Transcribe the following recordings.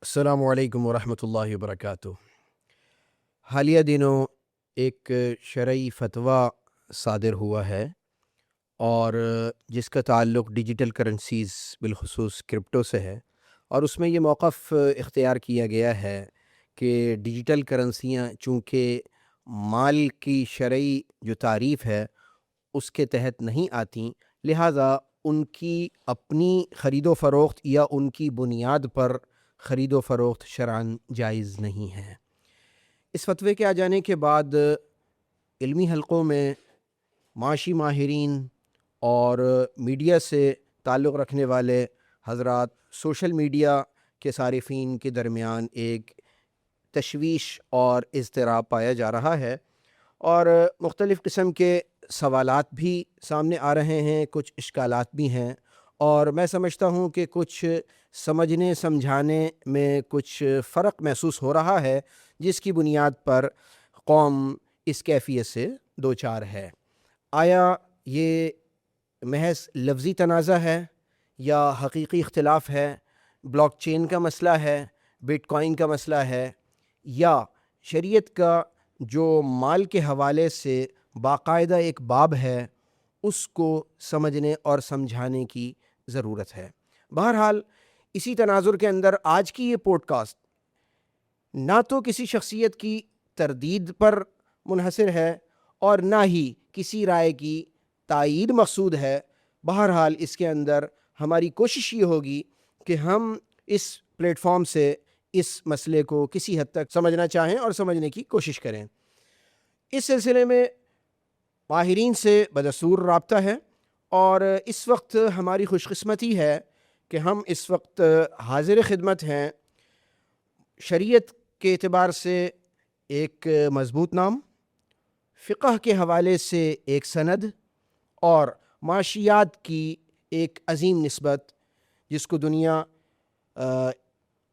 السلام علیکم ورحمۃ اللہ وبرکاتہ۔ حالیہ دنوں ایک شرعی فتویٰ صادر ہوا ہے اور جس کا تعلق ڈیجیٹل کرنسیز بالخصوص کرپٹو سے ہے، اور اس میں یہ موقف اختیار کیا گیا ہے کہ ڈیجیٹل کرنسیاں چونکہ مال کی شرعی جو تعریف ہے اس کے تحت نہیں آتیں، لہٰذا ان کی اپنی خرید و فروخت یا ان کی بنیاد پر خرید و فروخت شرعاً جائز نہیں ہے۔ اس فتوے کے آ جانے کے بعد علمی حلقوں میں معاشی ماہرین اور میڈیا سے تعلق رکھنے والے حضرات، سوشل میڈیا کے صارفین کے درمیان ایک تشویش اور اضطراب پایا جا رہا ہے، اور مختلف قسم کے سوالات بھی سامنے آ رہے ہیں، کچھ اشکالات بھی ہیں، اور میں سمجھتا ہوں کہ کچھ سمجھنے سمجھانے میں کچھ فرق محسوس ہو رہا ہے، جس کی بنیاد پر قوم اس کیفیت سے دوچار ہے۔ آیا یہ محض لفظی تنازع ہے یا حقیقی اختلاف ہے، بلاک چین کا مسئلہ ہے، بٹ کوائن کا مسئلہ ہے، یا شریعت کا جو مال کے حوالے سے باقاعدہ ایک باب ہے اس کو سمجھنے اور سمجھانے کی ضرورت ہے؟ بہرحال اسی تناظر کے اندر آج کی یہ پوڈ کاسٹ نہ تو کسی شخصیت کی تردید پر منحصر ہے اور نہ ہی کسی رائے کی تائید مقصود ہے۔ بہرحال اس کے اندر ہماری کوشش یہ ہوگی کہ ہم اس پلیٹ فارم سے اس مسئلے کو کسی حد تک سمجھنا چاہیں اور سمجھنے کی کوشش کریں۔ اس سلسلے میں ماہرین سے بدستور رابطہ ہے، اور اس وقت ہماری خوش قسمتی ہے کہ ہم اس وقت حاضر خدمت ہیں شریعت کے اعتبار سے ایک مضبوط نام، فقہ کے حوالے سے ایک سند، اور معاشیات کی ایک عظیم نسبت، جس کو دنیا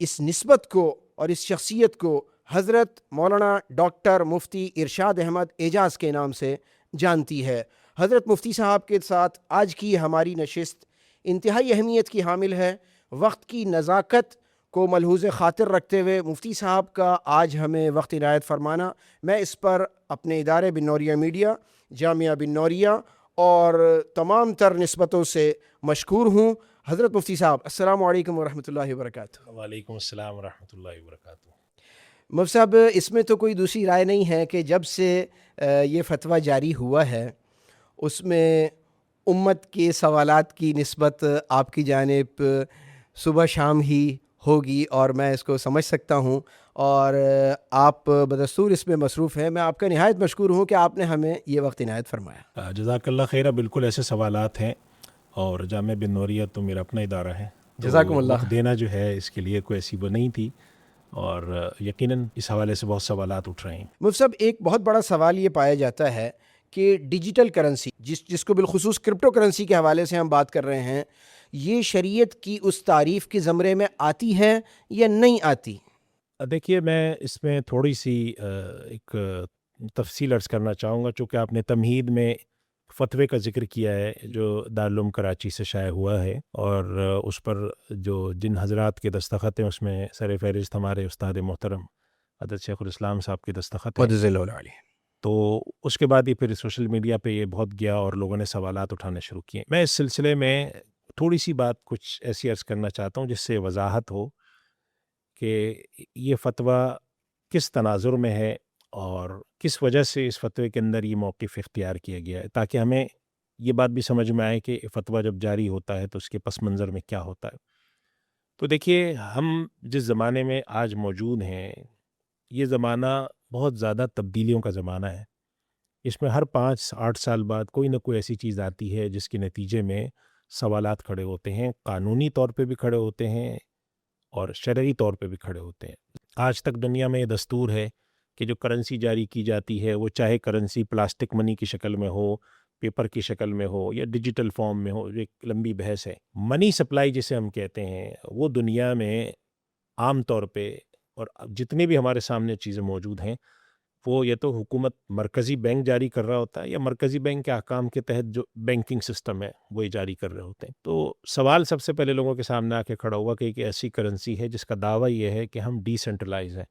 اس نسبت کو اور اس شخصیت کو حضرت مولانا ڈاکٹر مفتی ارشاد احمد اعجاز کے نام سے جانتی ہے۔ حضرت مفتی صاحب کے ساتھ آج کی ہماری نشست انتہائی اہمیت کی حامل ہے۔ وقت کی نزاکت کو ملحوظ خاطر رکھتے ہوئے مفتی صاحب کا آج ہمیں وقت عنایت فرمانا، میں اس پر اپنے ادارے بن نوریہ میڈیا، جامعہ بن نوریہ اور تمام تر نسبتوں سے مشکور ہوں۔ حضرت مفتی صاحب، السلام علیکم ورحمۃ اللہ وبرکاتہ۔ وعلیکم السلام ورحمۃ اللہ وبرکاتہ۔ مفتی صاحب، اس میں تو کوئی دوسری رائے نہیں ہے کہ جب سے یہ فتویٰ جاری ہوا ہے اس میں امت کے سوالات کی نسبت آپ کی جانب صبح شام ہی ہوگی، اور میں اس کو سمجھ سکتا ہوں، اور آپ بدستور اس میں مصروف ہیں۔ میں آپ کا نہایت مشکور ہوں کہ آپ نے ہمیں یہ وقت عنایت فرمایا۔ جزاک اللہ خیر۔ بالکل ایسے سوالات ہیں، اور جامعہ بن نوریہ تو میرا اپنا ادارہ ہے، تو جزاکم اللہ۔ وقت دینا جو ہے اس کے لیے کوئی ایسی وہ نہیں تھی، اور یقیناً اس حوالے سے بہت سوالات اٹھ رہے ہیں۔ مفتی صاحب، ایک بہت بڑا سوال یہ پایا جاتا ہے کہ ڈیجیٹل کرنسی جس کو بالخصوص کرپٹو کرنسی کے حوالے سے ہم بات کر رہے ہیں، یہ شریعت کی اس تعریف کے زمرے میں آتی ہے یا نہیں آتی؟ دیکھیے، میں اس میں تھوڑی سی ایک تفصیل عرض کرنا چاہوں گا، چونکہ آپ نے تمہید میں فتوے کا ذکر کیا ہے جو دارالعلوم کراچی سے شائع ہوا ہے، اور اس پر جو جن حضرات کے دستخط ہیں اس میں سر فہرست ہمارے استاد محترم حضرت شیخ الاسلام صاحب کے دستخط ہیں۔ مدظ اللہ علیہ۔ تو اس کے بعد ہی پھر سوشل میڈیا پہ یہ بہت گیا اور لوگوں نے سوالات اٹھانے شروع کیے۔ میں اس سلسلے میں تھوڑی سی بات کچھ ایسی عرض کرنا چاہتا ہوں جس سے وضاحت ہو کہ یہ فتویٰ کس تناظر میں ہے اور کس وجہ سے اس فتوے کے اندر یہ موقف اختیار کیا گیا ہے، تاکہ ہمیں یہ بات بھی سمجھ میں آئے کہ فتویٰ جب جاری ہوتا ہے تو اس کے پس منظر میں کیا ہوتا ہے۔ تو دیکھیے، ہم جس زمانے میں آج موجود ہیں، یہ زمانہ بہت زیادہ تبدیلیوں کا زمانہ ہے۔ اس میں ہر 5-8 سال بعد کوئی نہ کوئی ایسی چیز آتی ہے جس کے نتیجے میں سوالات کھڑے ہوتے ہیں، قانونی طور پہ بھی کھڑے ہوتے ہیں اور شرعی طور پہ بھی کھڑے ہوتے ہیں۔ آج تک دنیا میں یہ دستور ہے کہ جو کرنسی جاری کی جاتی ہے، وہ چاہے کرنسی پلاسٹک منی کی شکل میں ہو، پیپر کی شکل میں ہو، یا ڈیجیٹل فارم میں ہو، جو ایک لمبی بحث ہے۔ منی سپلائی جسے ہم کہتے ہیں، وہ دنیا میں عام طور پہ، اور جتنے بھی ہمارے سامنے چیزیں موجود ہیں، وہ یہ تو حکومت مرکزی بینک جاری کر رہا ہوتا ہے یا مرکزی بینک کے احکام کے تحت جو بینکنگ سسٹم ہے وہی جاری کر رہے ہوتے ہیں. تو سوال سب سے پہلے لوگوں کے سامنے آ کے کھڑا ہوا کہ ایک ایسی کرنسی ہے جس کا دعویٰ یہ ہے کہ ہم ڈی سینٹرلائز ہیں,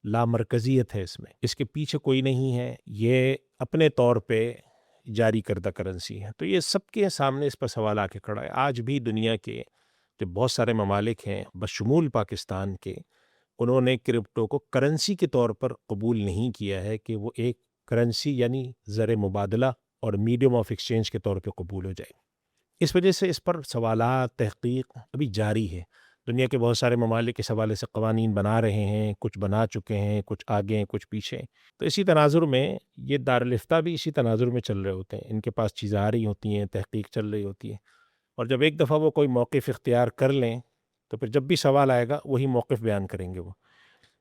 لامرکزیت ہے اس کے پیچھے کوئی نہیں ہے, یہ اپنے طور پہ جاری کردہ کرنسی ہے. تو یہ سب کے سامنے اس پر سوال آ کے کھڑا ہے. آج بھی دنیا کے جو بہت سارے ممالک ہیں بشمول پاکستان کے, انہوں نے کرپٹو کو کرنسی کے طور پر قبول نہیں کیا ہے کہ وہ ایک کرنسی یعنی زر مبادلہ اور میڈیم آف ایکسچینج کے طور پہ قبول ہو جائے. اس وجہ سے اس پر سوالات تحقیق ابھی جاری ہے. دنیا کے بہت سارے ممالک اس حوالے سے قوانین بنا رہے ہیں, کچھ بنا چکے ہیں, کچھ آگے ہیں, کچھ پیچھے. تو اسی تناظر میں یہ دارالفتہ بھی اسی تناظر میں چل رہے ہوتے ہیں. ان کے پاس چیزیں آ رہی ہوتی ہیں, تحقیق چل رہی ہوتی ہے, اور جب ایک دفعہ وہ کوئی موقف اختیار کر لیں تو پھر جب بھی سوال آئے گا وہی موقف بیان کریں گے وہ,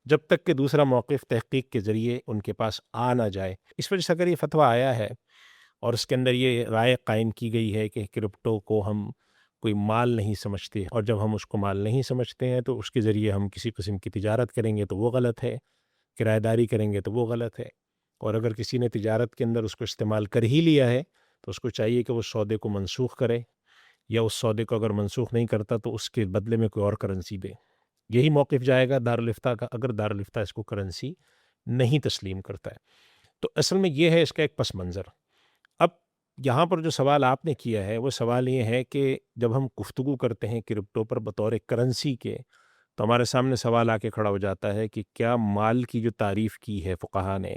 جب تک کہ دوسرا موقف تحقیق کے ذریعے ان کے پاس آ نہ جائے. اس وجہ سے اگر یہ فتویٰ آیا ہے اور اس کے اندر یہ رائے قائم کی گئی ہے کہ کرپٹو کو ہم کوئی مال نہیں سمجھتے, اور جب ہم اس کو مال نہیں سمجھتے ہیں تو اس کے ذریعے ہم کسی قسم کی تجارت کریں گے تو وہ غلط ہے, کرایہ داری کریں گے تو وہ غلط ہے, اور اگر کسی نے تجارت کے اندر اس کو استعمال کر ہی لیا ہے تو اس کو چاہیے کہ وہ سودے کو منسوخ کرے, یا اس سودے کو اگر منسوخ نہیں کرتا تو اس کے بدلے میں کوئی اور کرنسی دے. یہی موقف جائے گا دارالفتہ کا اگر دارالفتہ اس کو کرنسی نہیں تسلیم کرتا ہے. تو اصل میں یہ ہے اس کا ایک پس منظر. اب یہاں پر جو سوال آپ نے کیا ہے وہ سوال یہ ہے کہ جب ہم گفتگو کرتے ہیں کرپٹو پر بطور کرنسی کے, تو ہمارے سامنے سوال آ کے کھڑا ہو جاتا ہے کہ کیا مال کی جو تعریف کی ہے فقہا نے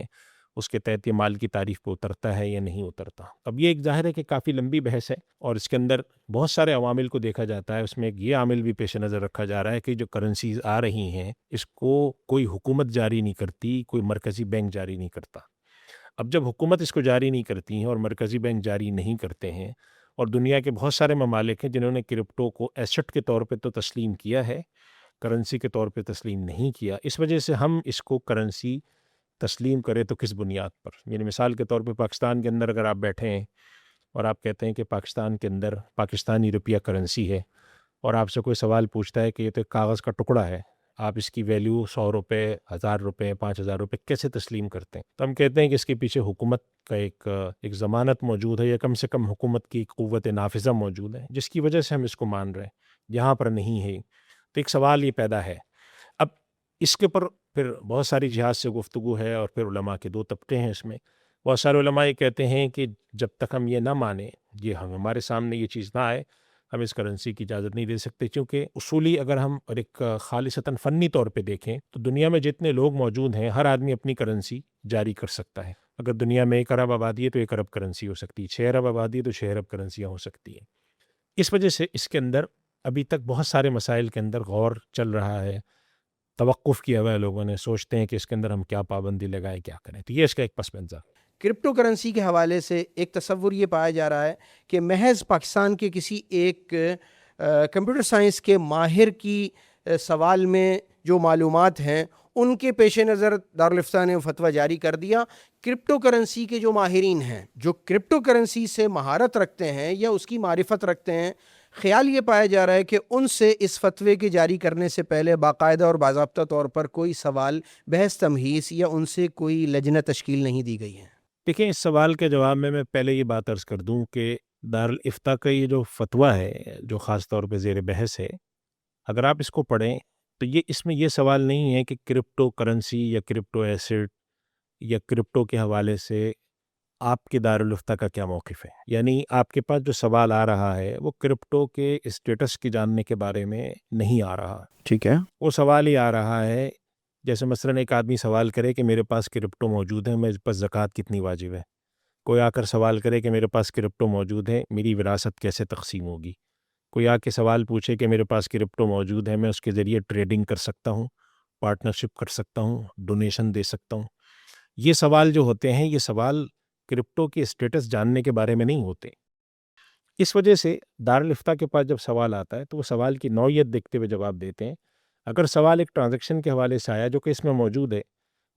اس کے تحت یہ مال کی تعریف پہ اترتا ہے یا نہیں اترتا. اب یہ ایک ظاہر ہے کہ کافی لمبی بحث ہے, اور اس کے اندر بہت سارے عوامل کو دیکھا جاتا ہے. اس میں ایک یہ عامل بھی پیش نظر رکھا جا رہا ہے کہ جو کرنسیز آ رہی ہیں اس کو کوئی حکومت جاری نہیں کرتی, کوئی مرکزی بینک جاری نہیں کرتا. اب جب حکومت اس کو جاری نہیں کرتی ہیں اور مرکزی بینک جاری نہیں کرتے ہیں, اور دنیا کے بہت سارے ممالک ہیں جنہوں نے کرپٹو کو ایسٹ کے طور پہ تو تسلیم کیا ہے, کرنسی کے طور پہ تسلیم نہیں کیا, اس وجہ سے ہم اس کو کرنسی تسلیم کرے تو کس بنیاد پر. یعنی مثال کے طور پہ پاکستان کے اندر اگر آپ بیٹھے ہیں اور آپ کہتے ہیں کہ پاکستان کے اندر پاکستانی روپیہ کرنسی ہے, اور آپ سے کوئی سوال پوچھتا ہے کہ یہ تو ایک کاغذ کا ٹکڑا ہے, آپ اس کی ویلیو 100 روپے, 1000 روپے, 5000 روپے کیسے تسلیم کرتے ہیں؟ تو ہم کہتے ہیں کہ اس کے پیچھے حکومت کا ایک ضمانت موجود ہے, یا کم سے کم حکومت کی ایک قوت نافذہ موجود ہے جس کی وجہ سے ہم اس کو مان رہے ہیں. یہاں پر نہیں ہے. تو ایک سوال یہ پیدا ہے. اب اس کے پر پھر بہت ساری جہاز سے گفتگو ہے, اور پھر علماء کے دو طبقے ہیں اس میں. بہت سارے علماء یہ کہتے ہیں کہ جب تک ہم یہ نہ مانیں, یہ ہمارے سامنے یہ چیز نہ آئے, ہم اس کرنسی کی اجازت نہیں دے سکتے. کیونکہ اصولی اگر ہم اور ایک خالصتاً فنی طور پہ دیکھیں تو دنیا میں جتنے لوگ موجود ہیں ہر آدمی اپنی کرنسی جاری کر سکتا ہے. اگر دنیا میں 1 ارب آبادی ہے تو 1 ارب کرنسی ہو سکتی ہے, 6 ارب آبادی ہے تو 6 ارب کرنسیاں ہو سکتی ہیں. اس وجہ سے اس کے اندر ابھی تک بہت سارے مسائل کے اندر غور چل رہا ہے, توقف کیا ہوا ہے لوگوں نے, سوچتے ہیں کہ اس کے اندر ہم کیا پابندی لگائیں, کیا کریں. تو یہ اس کا ایک پس منظر. کرپٹو کرنسی کے حوالے سے ایک تصور یہ پایا جا رہا ہے کہ محض پاکستان کے کسی ایک کمپیوٹر سائنس کے ماہر کی سوال میں جو معلومات ہیں ان کے پیش نظر دارالفتہ نے فتویٰ جاری کر دیا. کرپٹو کرنسی کے جو ماہرین ہیں, جو کرپٹو کرنسی سے مہارت رکھتے ہیں یا اس کی معرفت رکھتے ہیں, خیال یہ پایا جا رہا ہے کہ ان سے اس فتوے کے جاری کرنے سے پہلے باقاعدہ اور باضابطہ طور پر کوئی سوال بحث تمہیس یا ان سے کوئی لجنہ تشکیل نہیں دی گئی ہے. دیکھیں, اس سوال کے جواب میں پہلے یہ بات عرض کر دوں کہ دارالفتہ کا یہ جو فتویٰ ہے جو خاص طور پہ زیر بحث ہے, اگر آپ اس کو پڑھیں تو اس میں یہ سوال نہیں ہے کہ کرپٹو کرنسی یا کرپٹو ایسٹ یا کرپٹو کے حوالے سے آپ کے دارالفتہ کا کیا موقف ہے. یعنی آپ کے پاس جو سوال آ رہا ہے وہ کرپٹو کے اسٹیٹس کی جاننے کے بارے میں نہیں آ رہا. ٹھیک ہے. وہ سوال ہی آ رہا ہے جیسے مثلاً ایک آدمی سوال کرے کہ میرے پاس کرپٹو موجود ہے, میرے پاس زکوٰۃ کتنی واجب ہے. کوئی آ کر سوال کرے کہ میرے پاس کرپٹو موجود ہے, میری وراثت کیسے تقسیم ہوگی. کوئی آ کے سوال پوچھے کہ میرے پاس کرپٹو موجود ہے, میں اس کے ذریعے ٹریڈنگ کر سکتا ہوں, پارٹنرشپ کر سکتا ہوں, ڈونیشن دے سکتا ہوں. یہ سوال جو ہوتے ہیں یہ سوال کرپٹو کے اسٹیٹس جاننے کے بارے میں نہیں ہوتے. اس وجہ سے دارالفتہ کے پاس جب سوال آتا ہے تو وہ سوال کی نوعیت دیکھتے ہوئے جواب دیتے ہیں. اگر سوال ایک ٹرانزیکشن کے حوالے سے آیا جو کہ اس میں موجود ہے,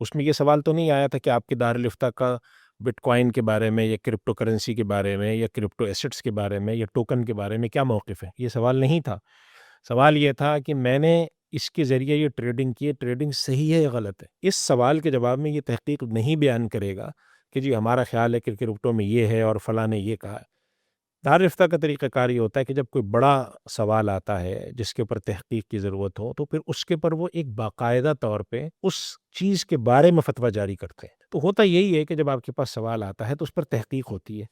اس میں یہ سوال تو نہیں آیا تھا کہ آپ کے دارالفتہ کا بٹ کوائن کے بارے میں یا کرپٹو کرنسی کے بارے میں یا کرپٹو ایسٹس کے بارے میں یا ٹوکن کے بارے میں کیا موقف ہے. یہ سوال نہیں تھا. سوال یہ تھا کہ میں نے اس کے ذریعے یہ ٹریڈنگ کی ہے، ٹریڈنگ صحیح ہے یا غلط ہے؟ اس سوال کے جواب میں یہ تحقیق نہیں بیان کرے گا کہ جی ہمارا خیال ہے کہ کرپٹو میں یہ ہے اور فلاں نے یہ کہا ہے۔ دارالفتہ کا طریقہ کار یہ ہوتا ہے کہ جب کوئی بڑا سوال آتا ہے جس کے اوپر تحقیق کی ضرورت ہو تو پھر اس کے اوپر وہ ایک باقاعدہ طور پہ اس چیز کے بارے میں فتویٰ جاری کرتے ہیں۔ تو ہوتا یہی ہے کہ جب آپ کے پاس سوال آتا ہے تو اس پر تحقیق ہوتی ہے،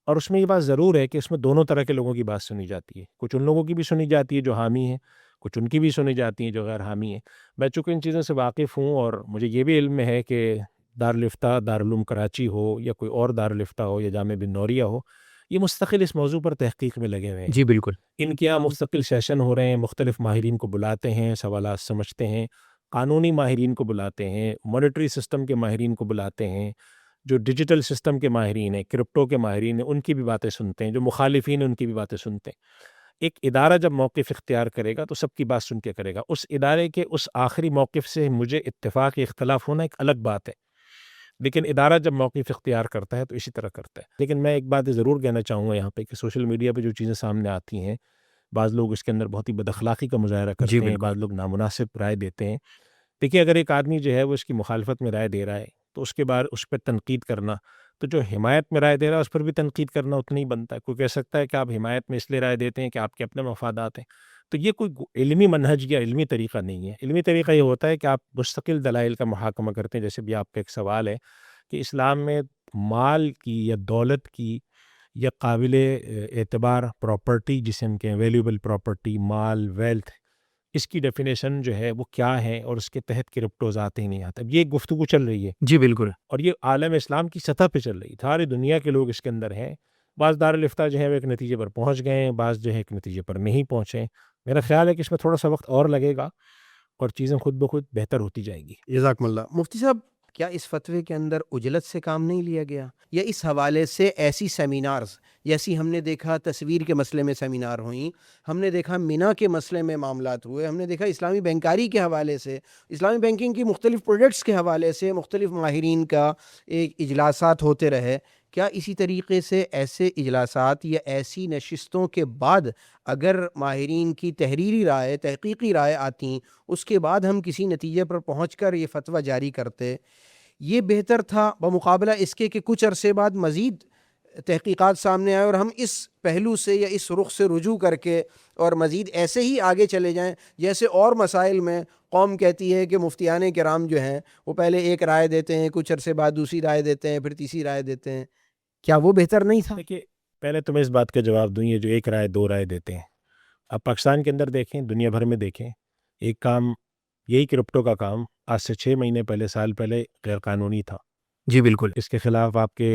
اور اس میں یہ بات ضرور ہے کہ اس میں دونوں طرح کے لوگوں کی بات سنی جاتی ہے، کچھ ان لوگوں کی بھی سنی جاتی ہے جو حامی ہیں، کچھ ان کی بھی سنی جاتی ہیں جو غیر حامی ہیں۔ میں چونکہ ان چیزوں سے واقف ہوں اور مجھے یہ بھی علم میں ہے کہ دارالفتہ دارالعلوم کراچی ہو یا کوئی اور دارالفتہ ہو یا جامعہ بن نوریہ ہو، یہ مستقل اس موضوع پر تحقیق میں لگے ہوئے ہیں۔ جی بالکل، ان کے یہاں مستقل سیشن ہو رہے ہیں، مختلف ماہرین کو بلاتے ہیں، سوالات سمجھتے ہیں، قانونی ماہرین کو بلاتے ہیں، مانیٹری سسٹم کے ماہرین کو بلاتے ہیں، جو ڈیجیٹل سسٹم کے ماہرین ہیں، کرپٹو کے ماہرین ہیں، ان کی بھی باتیں سنتے ہیں، جو مخالفین ہیں ان کی بھی باتیں سنتے ہیں۔ ایک ادارہ جب موقف اختیار کرے گا تو سب کی بات سن کے کرے گا۔ اس ادارے کے اس آخری موقف سے مجھے اتفاق یا اختلاف ہونا ایک الگ بات ہے، لیکن ادارہ جب موقف اختیار کرتا ہے تو اسی طرح کرتا ہے۔ لیکن میں ایک بات ضرور کہنا چاہوں گا یہاں پہ کہ سوشل میڈیا پہ جو چیزیں سامنے آتی ہیں، بعض لوگ اس کے اندر بہت ہی بد اخلاقی کا مظاہرہ جی کرتے ہیں، بالکل، بعض لوگ نامناسب رائے دیتے ہیں۔ دیکھیے اگر ایک آدمی جو ہے وہ اس کی مخالفت میں رائے دے رہا ہے تو اس کے بعد اس پہ تنقید کرنا، تو جو حمایت میں رائے دے رہا ہے اس پر بھی تنقید کرنا اتنا ہی بنتا ہے۔ کوئی کہہ سکتا ہے کہ آپ حمایت میں اس لیے رائے دیتے ہیں کہ آپ کے اپنے مفادات ہیں، تو یہ کوئی علمی منہج یا علمی طریقہ نہیں ہے۔ علمی طریقہ یہ ہوتا ہے کہ آپ مستقل دلائل کا محاکمہ کرتے ہیں، جیسے بھی آپ کا ایک سوال ہے کہ اسلام میں مال کی یا دولت کی یا قابل اعتبار پراپرٹی جسے ہم کہیں ویلیوبل پراپرٹی، مال، ویلتھ، اس کی ڈیفینیشن جو ہے وہ کیا ہے اور اس کے تحت کرپٹوز آتے ہی نہیں آتے۔ اب یہ گفتگو چل رہی ہے جی بالکل، اور یہ عالم اسلام کی سطح پہ چل رہی ہے، ساری دنیا کے لوگ اس کے اندر ہیں۔ بعض دارالفتہ جو ہے وہ ایک نتیجے پر پہنچ گئے ہیں، بعض جو ہے ایک نتیجے پر نہیں پہنچے۔ میرا خیال ہے کہ اس میں تھوڑا سا وقت اور لگے گا اور چیزیں خود بخود بہتر ہوتی جائیں گی۔ جزاکم اللہ۔ مفتی صاحب، کیا اس فتوے کے اندر عجلت سے کام نہیں لیا گیا، یا اس حوالے سے ایسی سیمینارز جیسی ہم نے دیکھا تصویر کے مسئلے میں سیمینار ہوئیں، ہم نے دیکھا مینا کے مسئلے میں معاملات ہوئے، ہم نے دیکھا اسلامی بینکاری کے حوالے سے، اسلامی بینکنگ کی مختلف پروڈکٹس کے حوالے سے مختلف ماہرین کا ایک اجلاسات ہوتے رہے، کیا اسی طریقے سے ایسے اجلاسات یا ایسی نشستوں کے بعد اگر ماہرین کی تحریری رائے، تحقیقی رائے آتی، اس کے بعد ہم کسی نتیجے پر پہنچ کر یہ فتویٰ جاری کرتے، یہ بہتر تھا بمقابلہ اس کے کہ کچھ عرصے بعد مزید تحقیقات سامنے آئے اور ہم اس پہلو سے یا اس رخ سے رجوع کر کے اور مزید ایسے ہی آگے چلے جائیں جیسے اور مسائل میں قوم کہتی ہے کہ مفتیان کرام جو ہیں وہ پہلے ایک رائے دیتے ہیں، کچھ عرصے بعد دوسری رائے دیتے ہیں، پھر تیسری رائے دیتے ہیں؟ کیا وہ بہتر نہیں تھا؟ دیکھیے پہلے تو میں اس بات کا جواب دوں، یہ جو ایک رائے دو رائے دیتے ہیں، اب پاکستان کے اندر دیکھیں، دنیا بھر میں دیکھیں، ایک کام یہی کرپٹو کا کام آج سے 6 مہینے پہلے، سال پہلے غیر قانونی تھا۔ جی بالکل، اس کے خلاف آپ کے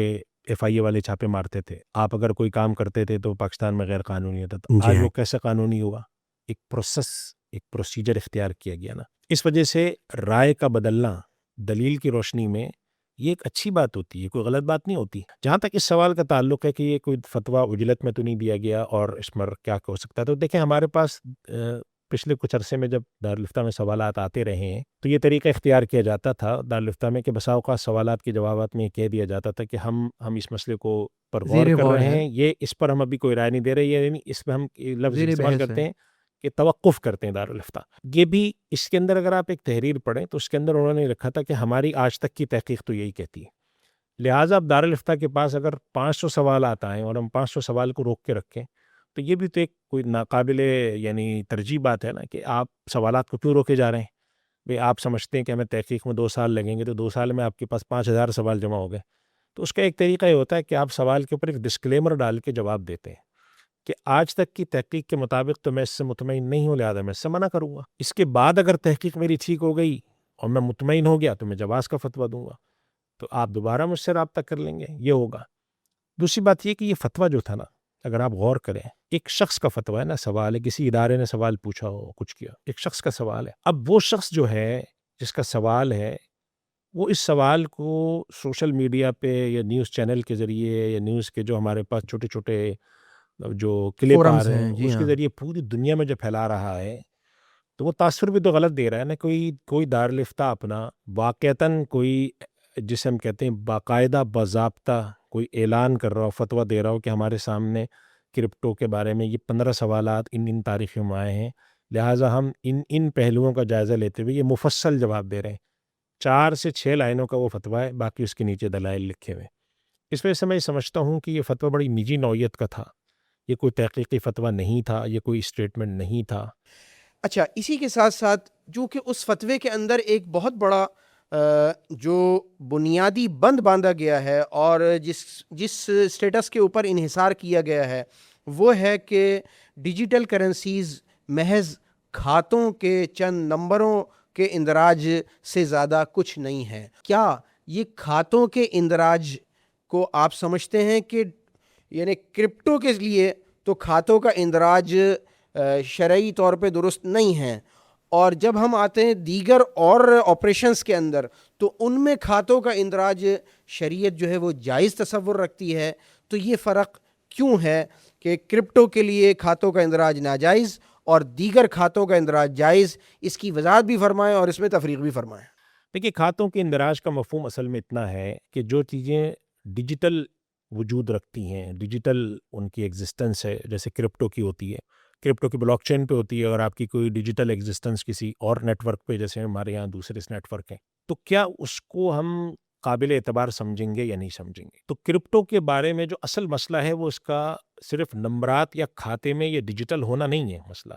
ایف آئی اے والے چھاپے مارتے تھے، آپ اگر کوئی کام کرتے تھے تو پاکستان میں غیر قانونی ہوتا تھا۔ آج وہ کیسے قانونی ہوا؟ ایک پروسیس، ایک پروسیجر اختیار کیا گیا نا۔ اس وجہ سے رائے کا بدلنا دلیل کی روشنی میں یہ ایک اچھی بات ہوتی ہے، کوئی غلط بات نہیں ہوتی۔ جہاں تک اس سوال کا تعلق ہے کہ یہ کوئی فتویٰ عجلت میں تو نہیں دیا گیا اور اس پر کیا ہو سکتا ہے، تو دیکھیں ہمارے پاس پچھلے کچھ عرصے میں جب دارالفتہ میں سوالات آتے رہے ہیں تو یہ طریقہ اختیار کیا جاتا تھا دارالفتہ میں کہ بسا اوقات سوالات کے جوابات میں یہ کہہ دیا جاتا تھا کہ ہم اس مسئلے کو پر غور زیر کر غور رہے ہے، ہیں، یہ اس پر ہم ابھی کوئی رائے نہیں دے رہے، یعنی اس میں ہم لفظ زیر استعمال بحث ہے۔ کرتے ہیں کہ توقف کرتے ہیں دارالفتہ۔ یہ بھی اس کے اندر اگر آپ ایک تحریر پڑھیں تو اس کے اندر انہوں نے رکھا تھا کہ ہماری آج تک کی تحقیق تو یہی کہتی ہے، لہٰذا اب دارالفتہ کے پاس اگر 500 سوالات آئیں اور ہم 500 سوال کو روک کے رکھیں تو یہ بھی تو ایک کوئی ناقابل یعنی ترجیح بات ہے نا کہ آپ سوالات کو کیوں روکے جا رہے ہیں؟ بھئی آپ سمجھتے ہیں کہ ہمیں تحقیق میں 2 سال لگیں گے تو 2 سال میں آپ کے پاس 5000 سوال جمع ہو گئے، تو اس کا ایک طریقہ یہ ہوتا ہے کہ آپ سوال کے اوپر ایک ڈسکلیمر ڈال کے جواب دیتے ہیں کہ آج تک کی تحقیق کے مطابق تو میں اس سے مطمئن نہیں ہوں، لہٰذا میں اس سے منع کروں گا۔ اس کے بعد اگر تحقیق میری ٹھیک ہو گئی اور میں مطمئن ہو گیا تو میں جواز کا فتویٰ دوں گا، تو آپ دوبارہ مجھ سے رابطہ کر لیں گے، یہ ہوگا۔ دوسری بات یہ کہ یہ فتویٰ جو تھا نا، اگر آپ غور کریں، ایک شخص کا فتویٰ ہے نا، سوال ہے، کسی ادارے نے سوال پوچھا ہو، کچھ کیا، ایک شخص کا سوال ہے۔ اب وہ شخص جو ہے جس کا سوال ہے وہ اس سوال کو سوشل میڈیا پہ یا نیوز چینل کے ذریعے یا نیوز کے جو ہمارے پاس چھوٹے چھوٹے جو کلپ آ فورمز رہے ہیں ہیں، جی اس کے ہاں، ذریعے پوری دنیا میں جو پھیلا رہا ہے تو وہ تاثر بھی تو غلط دے رہا ہے نا۔ کوئی دارالفتہ اپنا واقعتاً کوئی جسے ہم کہتے ہیں باقاعدہ باضابطہ کوئی اعلان کر رہا ہو، فتویٰ دے رہا ہو کہ ہمارے سامنے کرپٹو کے بارے میں یہ 15 سوالات ان تاریخوں میں آئے ہیں، لہٰذا ہم ان پہلوؤں کا جائزہ لیتے ہوئے یہ مفصل جواب دے رہے ہیں. 4 سے 6 لائنوں کا وہ فتویٰ ہے، باقی اس کے نیچے دلائل لکھے ہوئے. اس وجہ سے میں سمجھتا ہوں کہ یہ فتویٰ بڑی نجی نوعیت کا تھا، یہ کوئی تحقیقی فتویٰ نہیں تھا، یہ کوئی اسٹیٹمنٹ نہیں تھا. اچھا، اسی کے ساتھ ساتھ جو کہ اس فتوے کے اندر ایک بہت بڑا جو بنیادی بند باندھا گیا ہے اور جس اسٹیٹس کے اوپر انحصار کیا گیا ہے وہ ہے کہ ڈیجیٹل کرنسیز محض کھاتوں کے چند نمبروں کے اندراج سے زیادہ کچھ نہیں ہے. کیا یہ کھاتوں کے اندراج کو آپ سمجھتے ہیں کہ یعنی کرپٹو کے لیے تو کھاتوں کا اندراج شرعی طور پہ درست نہیں ہے، اور جب ہم آتے ہیں دیگر اور آپریشنز کے اندر تو ان میں کھاتوں کا اندراج شریعت جو ہے وہ جائز تصور رکھتی ہے، تو یہ فرق کیوں ہے کہ کرپٹو کے لیے کھاتوں کا اندراج ناجائز اور دیگر کھاتوں کا اندراج جائز؟ اس کی وضاحت بھی فرمائیں اور اس میں تفریق بھی فرمائیں. دیکھیے، کھاتوں کے اندراج کا مفہوم اصل میں اتنا ہے کہ جو چیزیں ڈیجیٹل وجود رکھتی ہیں، ڈیجیٹل ان کی ایگزسٹنس ہے، جیسے کرپٹو کی ہوتی ہے، کرپٹو کی بلاک چین پہ ہوتی ہے، اور آپ کی کوئی ڈیجیٹل ایگزسٹنس کسی اور نیٹ ورک پہ، جیسے ہمارے یہاں دوسرے نیٹ ورک ہیں، تو کیا اس کو ہم قابل اعتبار سمجھیں گے یا نہیں سمجھیں گے؟ تو کرپٹو کے بارے میں جو اصل مسئلہ ہے وہ اس کا صرف نمبرات یا کھاتے میں یہ ڈیجیٹل ہونا نہیں ہے مسئلہ.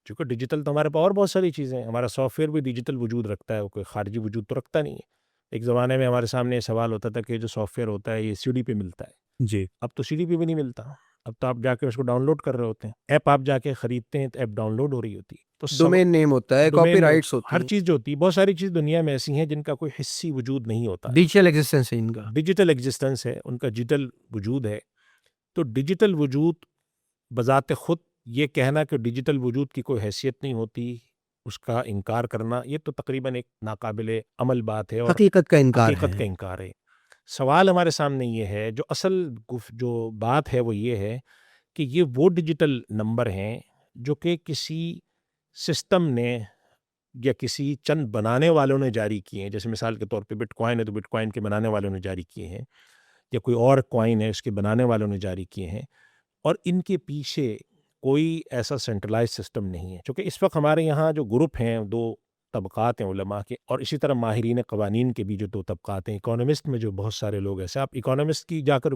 چونکہ ڈیجیٹل تو ہمارے پاس اور بہت ساری چیزیں ہیں، ہمارا سافٹ ویئر بھی ڈیجیٹل وجود رکھتا ہے، وہ کوئی خارجی وجود تو رکھتا نہیں ہے. ایک زمانے میں ہمارے سامنے یہ سوال ہوتا تھا کہ جو سافٹ ویئر ہوتا ہے یہ سی ڈی پہ ملتا ہے. جی، اب تو سی ڈی پہ بھی نہیں ملتا، اب تو آپ جا کے اس کو ڈاؤن لوڈ کر رہے ہوتے ہیں. ایپ آپ جا کے خریدتے ہیں تو ایپ ڈاؤن لوڈ ہو رہی ہوتی ہے. تو ڈومین نیم ہوتا ہے، کاپی رائٹس ہوتی ہر ہیں، چیز جو ہوتی ہے، بہت ساری چیز دنیا میں ایسی ہیں جن کا کوئی حصی وجود نہیں ہوتا، ڈیجیٹل ایگزسٹنس ہے ان کا. ڈیجیٹل ایگزسٹنس ہے، ان کا ڈیجیٹل وجود ہے. تو ڈیجیٹل وجود بذات خود یہ کہنا کہ ڈیجیٹل وجود کی کوئی حیثیت نہیں ہوتی، اس کا انکار کرنا، یہ تو تقریباً ایک ناقابل عمل بات ہے اور حقیقت کا انکار حقیقت ہے. کا انکار ہے. سوال ہمارے سامنے یہ ہے، جو اصل جو بات ہے وہ یہ ہے کہ یہ وہ ڈیجیٹل نمبر ہیں جو کہ کسی سسٹم نے یا کسی چند بنانے والوں نے جاری کیے ہیں. جیسے مثال کے طور پہ بٹ کوائن ہے تو بٹ کوائن کے بنانے والوں نے جاری کیے ہیں، یا کوئی اور کوائن ہے اس کے بنانے والوں نے جاری کیے ہیں، اور ان کے پیچھے کوئی ایسا سینٹرلائز سسٹم نہیں ہے. چونکہ اس وقت ہمارے یہاں جو گروپ ہیں، 2 طبقات ہیں علماء کے، اور اسی طرح ماہرین قوانین کے بھی جو 2 طبقات ہیں. اکانومسٹ میں جو بہت سارے لوگ ایسے، آپ اکانومسٹ کی جا کر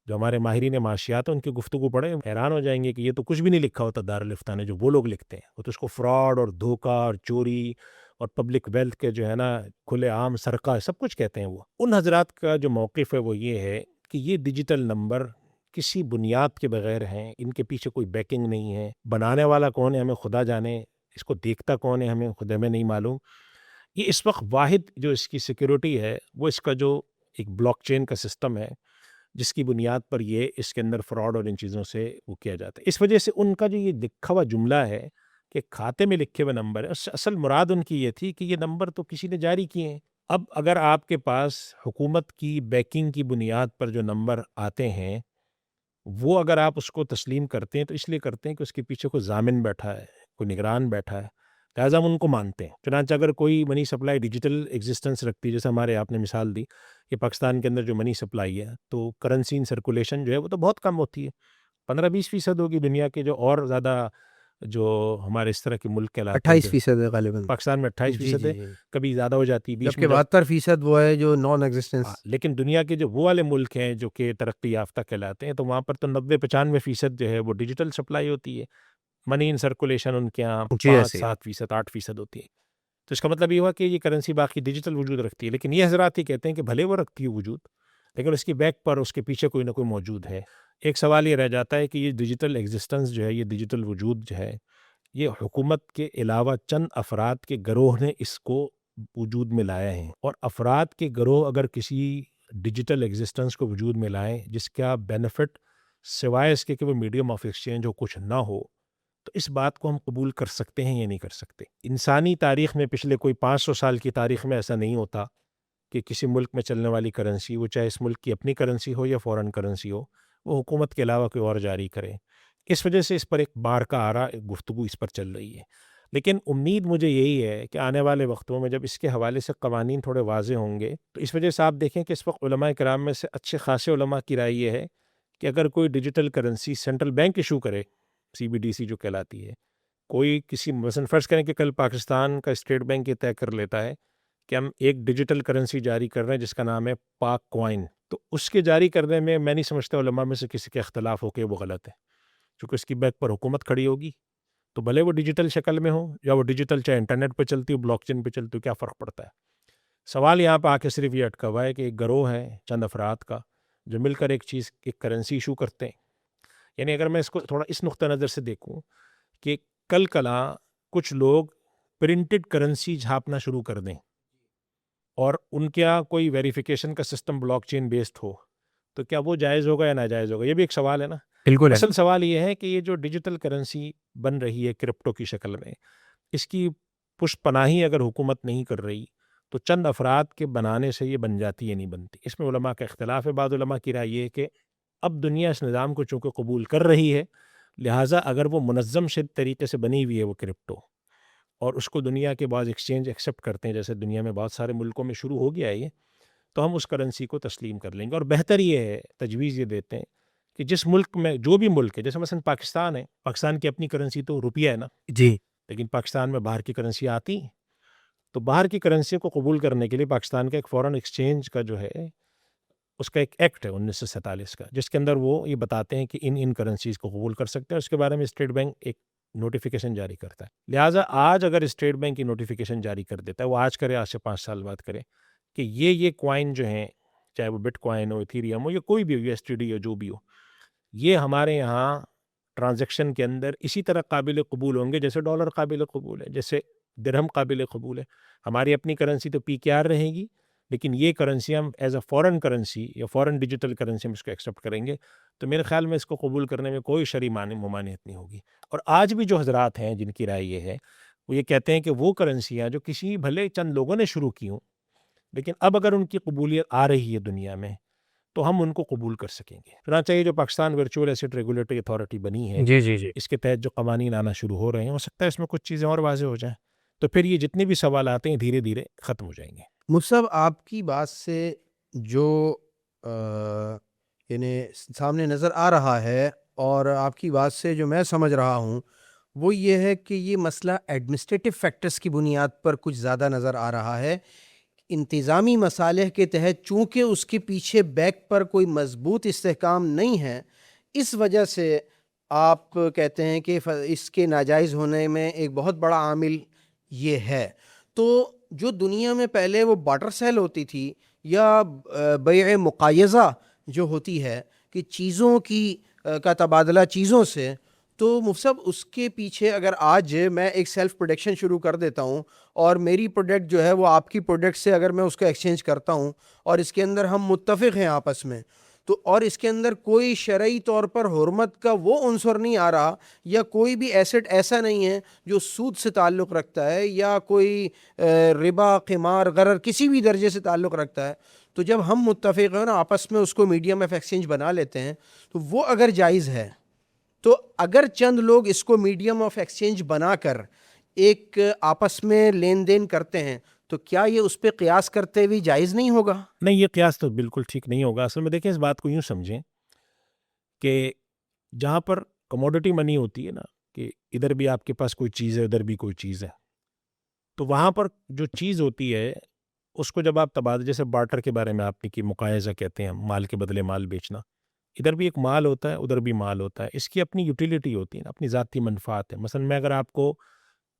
جو ہمارے ماہرین معاشیات ہیں ان کی گفتگو پڑھیں، حیران ہو جائیں گے کہ یہ تو کچھ بھی نہیں لکھا ہوتا دارالفتاء نے جو وہ لوگ لکھتے ہیں. وہ تو اس کو فراڈ اور دھوکہ اور چوری اور پبلک ویلتھ کے جو ہے نا کھلے عام سرقہ سب کچھ کہتے ہیں. وہ ان حضرات کا جو موقف ہے وہ یہ ہے کہ یہ ڈیجیٹل نمبر کسی بنیاد کے بغیر ہیں، ان کے پیچھے کوئی بیکنگ نہیں ہے. بنانے والا کون ہے ہمیں خدا جانے، اس کو دیکھتا کون ہے ہمیں خود ہمیں نہیں معلوم. یہ اس وقت واحد جو اس کی سیکیورٹی ہے وہ اس کا جو ایک بلاک چین کا سسٹم ہے جس کی بنیاد پر یہ اس کے اندر فراڈ اور ان چیزوں سے وہ کیا جاتا ہے. اس وجہ سے ان کا جو یہ لکھا ہوا جملہ ہے کہ کھاتے میں لکھے ہوئے نمبر ہے، اس سے اصل مراد ان کی یہ تھی کہ یہ نمبر تو کسی نے جاری کیے ہیں. اب اگر آپ کے پاس حکومت کی بیکنگ کی بنیاد پر جو نمبر آتے ہیں وہ اگر آپ اس کو تسلیم کرتے ہیں تو اس لیے کرتے ہیں کہ اس کے پیچھے کوئی ضامن بیٹھا ہے، کوئی نگران بیٹھا ہے، لہٰذا ہم ان کو مانتے ہیں. چنانچہ اگر کوئی منی سپلائی ڈیجیٹل ایگزسٹنس رکھتی ہے، جیسے ہمارے آپ نے مثال دی کہ پاکستان کے اندر جو منی سپلائی ہے تو کرنسی ان سرکولیشن جو ہے وہ تو بہت کم ہوتی ہے، 15-20% ہوگی. دنیا کے جو اور زیادہ جو ہمارے اس طرح کے ملک کہلاتے ہیں 28% ہے غالباً. پاکستان میں 28% ہے، کبھی زیادہ ہو جاتی ہے، بیچ جبکہ میں 72% وہ ہے جو نان ایگزسٹنس. لیکن دنیا کے جو وہ والے ملک ہیں جو کہ ترقی یافتہ کہلاتے ہیں تو وہاں پر تو 90-95% جو ہے وہ ڈیجیٹل سپلائی ہوتی ہے. منی ان سرکولیشن ان کے یہاں 5-7%، 8% ہوتی ہے. تو اس کا مطلب یہ ہوا کہ یہ کرنسی باقی ڈیجیٹل وجود رکھتی ہے. لیکن یہ حضرات ہی کہتے ہیں کہ بھلے وہ رکھتی ہے وجود، لیکن اس کی بیک پر اس کے پیچھے کوئی نہ کوئی موجود ہے. ایک سوال یہ رہ جاتا ہے کہ یہ ڈیجیٹل ایگزسٹنس جو ہے، یہ ڈیجیٹل وجود جو ہے، یہ حکومت کے علاوہ چند افراد کے گروہ نے اس کو وجود میں لایا ہیں. اور افراد کے گروہ اگر کسی ڈیجیٹل ایگزسٹنس کو وجود میں لائیں جس کا بینیفٹ سوائے اس کے کہ وہ میڈیم آف ایکسچینج ہو کچھ نہ ہو، تو اس بات کو ہم قبول کر سکتے ہیں یا نہیں کر سکتے؟ انسانی تاریخ میں پچھلے کوئی 500 سال کی تاریخ میں ایسا نہیں ہوتا کہ کسی ملک میں چلنے والی کرنسی، وہ چاہے اس ملک کی اپنی کرنسی ہو یا فورن کرنسی ہو، وہ حکومت کے علاوہ کوئی اور جاری کرے. اس وجہ سے اس پر ایک بار کا آرا ایک گفتگو اس پر چل رہی ہے. لیکن امید مجھے یہی ہے کہ آنے والے وقتوں میں جب اس کے حوالے سے قوانین تھوڑے واضح ہوں گے تو اس وجہ سے آپ دیکھیں کہ اس وقت علماء کرام میں سے اچھے خاصے علماء کی رائے یہ ہے کہ اگر کوئی digital currency central bank issue کرے، CBDC جو کہلاتی ہے، کوئی کسی مثلاً فرض کریں کہ کل پاکستان کا اسٹیٹ بینک یہ طے کر لیتا ہے کہ ہم ایک ڈیجیٹل کرنسی جاری کر رہے ہیں جس کا نام ہے پاک کوائن، تو اس کے جاری کرنے میں نہیں سمجھتا علماء میں سے کسی کے اختلاف ہو کے وہ غلط ہے، چونکہ اس کی بیک پر حکومت کھڑی ہوگی، تو بھلے وہ ڈیجیٹل شکل میں ہو یا وہ ڈیجیٹل چاہے انٹرنیٹ پہ چلتی ہو، بلاک چین پہ چلتی ہو، کیا فرق پڑتا ہے؟ سوال یہاں پہ آ کے صرف یہ اٹکا ہوا ہے کہ ایک گروہ ہے چند افراد کا جو مل کر ایک کرنسی ایشو کرتے ہیں. یعنی اگر میں اس کو تھوڑا اس نقطہ نظر سے دیکھوں کہ کل کلا کچھ لوگ پرنٹڈ کرنسی چھاپنا شروع کر دیں اور ان کا کوئی ویریفیکیشن کا سسٹم بلاک چین بیسڈ ہو، تو کیا وہ جائز ہوگا یا ناجائز ہوگا؟ یہ بھی ایک سوال ہے نا. بالکل اصل سوال یہ ہے کہ یہ جو ڈیجیٹل کرنسی بن رہی ہے کرپٹو کی شکل میں، اس کی پشت پناہی اگر حکومت نہیں کر رہی تو چند افراد کے بنانے سے یہ بن جاتی ہے نہیں بنتی. اس میں علماء کا اختلاف ہے. بعض علماء کی رائے یہ ہے کہ اب دنیا اس نظام کو چونکہ قبول کر رہی ہے، لہٰذا اگر وہ منظم طریقے سے بنی ہوئی ہے وہ کرپٹو، اور اس کو دنیا کے بعض ایکسچینج ایکسیپٹ کرتے ہیں، جیسے دنیا میں بہت سارے ملکوں میں شروع ہو گیا ہے یہ، تو ہم اس کرنسی کو تسلیم کر لیں گے. اور بہتر یہ ہے، تجویز یہ دیتے ہیں کہ جس ملک میں جو بھی ملک ہے، جیسے مثلا پاکستان ہے، پاکستان کی اپنی کرنسی تو روپیہ ہے نا جی لیکن پاکستان میں باہر کی کرنسی آتی ہیں، تو باہر کی کرنسی کو قبول کرنے کے لیے پاکستان کا ایک فورن ایکسچینج کا جو ہے اس کا ایک ایکٹ ہے 1947 کا، جس کے اندر وہ یہ بتاتے ہیں کہ ان کرنسیز کو قبول کر سکتے ہیں. اس کے بارے میں اسٹیٹ بینک ایک نوٹیفیکیشن جاری کرتا ہے. لہٰذا آج اگر اسٹیٹ بینک کی نوٹیفیکیشن جاری کر دیتا ہے، وہ آج کرے، آج سے 5 سال بعد کرے، کہ یہ کوائن جو ہیں، چاہے وہ بٹ کوائن ہو، ایتھیریم ہو، یا کوئی بھی ہو، USDT ہو، جو بھی ہو، یہ ہمارے یہاں ٹرانزیکشن کے اندر اسی طرح قابل قبول ہوں گے جیسے ڈالر قابل قبول ہے، جیسے درہم قابل قبول ہے. ہماری اپنی کرنسی تو PKR رہے گی، لیکن یہ کرنسی ہم ایز اے فورن کرنسی یا فورن ڈیجیٹل کرنسی ہم اس کو ایکسیپٹ کریں گے. تو میرے خیال میں اس کو قبول کرنے میں کوئی شرعی ممانعت نہیں ہوگی. اور آج بھی جو حضرات ہیں جن کی رائے یہ ہے، وہ یہ کہتے ہیں کہ وہ کرنسیاں جو کسی بھلے چند لوگوں نے شروع کی ہوں، لیکن اب اگر ان کی قبولیت آ رہی ہے دنیا میں تو ہم ان کو قبول کر سکیں گے. چنانچہ یہ جو Pakistan virtual asset regulatory authority بنی ہے، جی اس کے تحت جو قوانین آنا شروع ہو رہے ہیں، ہو سکتا ہے اس میں کچھ چیزیں اور واضح ہو جائیں، تو پھر یہ جتنے بھی سوال آتے ہیں دھیرے دھیرے ختم ہو جائیں گے. مصعب، آپ کی بات سے جو یعنی سامنے نظر آ رہا ہے اور آپ کی بات سے جو میں سمجھ رہا ہوں وہ یہ ہے کہ یہ مسئلہ ایڈمنسٹریٹو فیکٹرز کی بنیاد پر کچھ زیادہ نظر آ رہا ہے. انتظامی مصالح کے تحت چونکہ اس کے پیچھے بیک پر کوئی مضبوط استحکام نہیں ہے، اس وجہ سے آپ کہتے ہیں کہ اس کے ناجائز ہونے میں ایک بہت بڑا عامل یہ ہے. تو جو دنیا میں پہلے وہ بارٹر سیل ہوتی تھی یا بیع مقایضہ جو ہوتی ہے کہ چیزوں کا تبادلہ چیزوں سے، تو مفصب اس کے پیچھے اگر آج میں ایک سیلف پروڈکشن شروع کر دیتا ہوں اور میری پروڈکٹ جو ہے وہ آپ کی پروڈکٹ سے اگر میں اس کو ایکسچینج کرتا ہوں اور اس کے اندر ہم متفق ہیں آپس میں، تو اور اس کے اندر کوئی شرعی طور پر حرمت کا وہ عنصر نہیں آ رہا یا کوئی بھی ایسٹ ایسا نہیں ہے جو سود سے تعلق رکھتا ہے یا کوئی ربا، قمار، غرر کسی بھی درجے سے تعلق رکھتا ہے، تو جب ہم متفق ہیں نا آپس میں اس کو میڈیم آف ایکسچینج بنا لیتے ہیں، تو وہ اگر جائز ہے، تو اگر چند لوگ اس کو میڈیم آف ایکسچینج بنا کر ایک آپس میں لین دین کرتے ہیں، تو کیا یہ اس پہ قیاس کرتے ہوئے جائز نہیں ہوگا؟ نہیں، یہ قیاس تو بالکل ٹھیک نہیں ہوگا. اصل میں دیکھیں، اس بات کو یوں سمجھیں کہ جہاں پر کموڈٹی منی ہوتی ہے نا، کہ ادھر بھی آپ کے پاس کوئی چیز ہے، ادھر بھی کوئی چیز ہے، تو وہاں پر جو چیز ہوتی ہے اس کو جب آپ تبادلہ، جیسے بارٹر کے بارے میں آپ نے کی، مقایضہ کہتے ہیں، مال کے بدلے مال بیچنا، ادھر بھی ایک مال ہوتا ہے، ادھر بھی مال ہوتا ہے. اس کی اپنی یوٹیلیٹی ہوتی ہے نا، اپنی ذاتی منفعت ہے. مثلا میں اگر آپ کو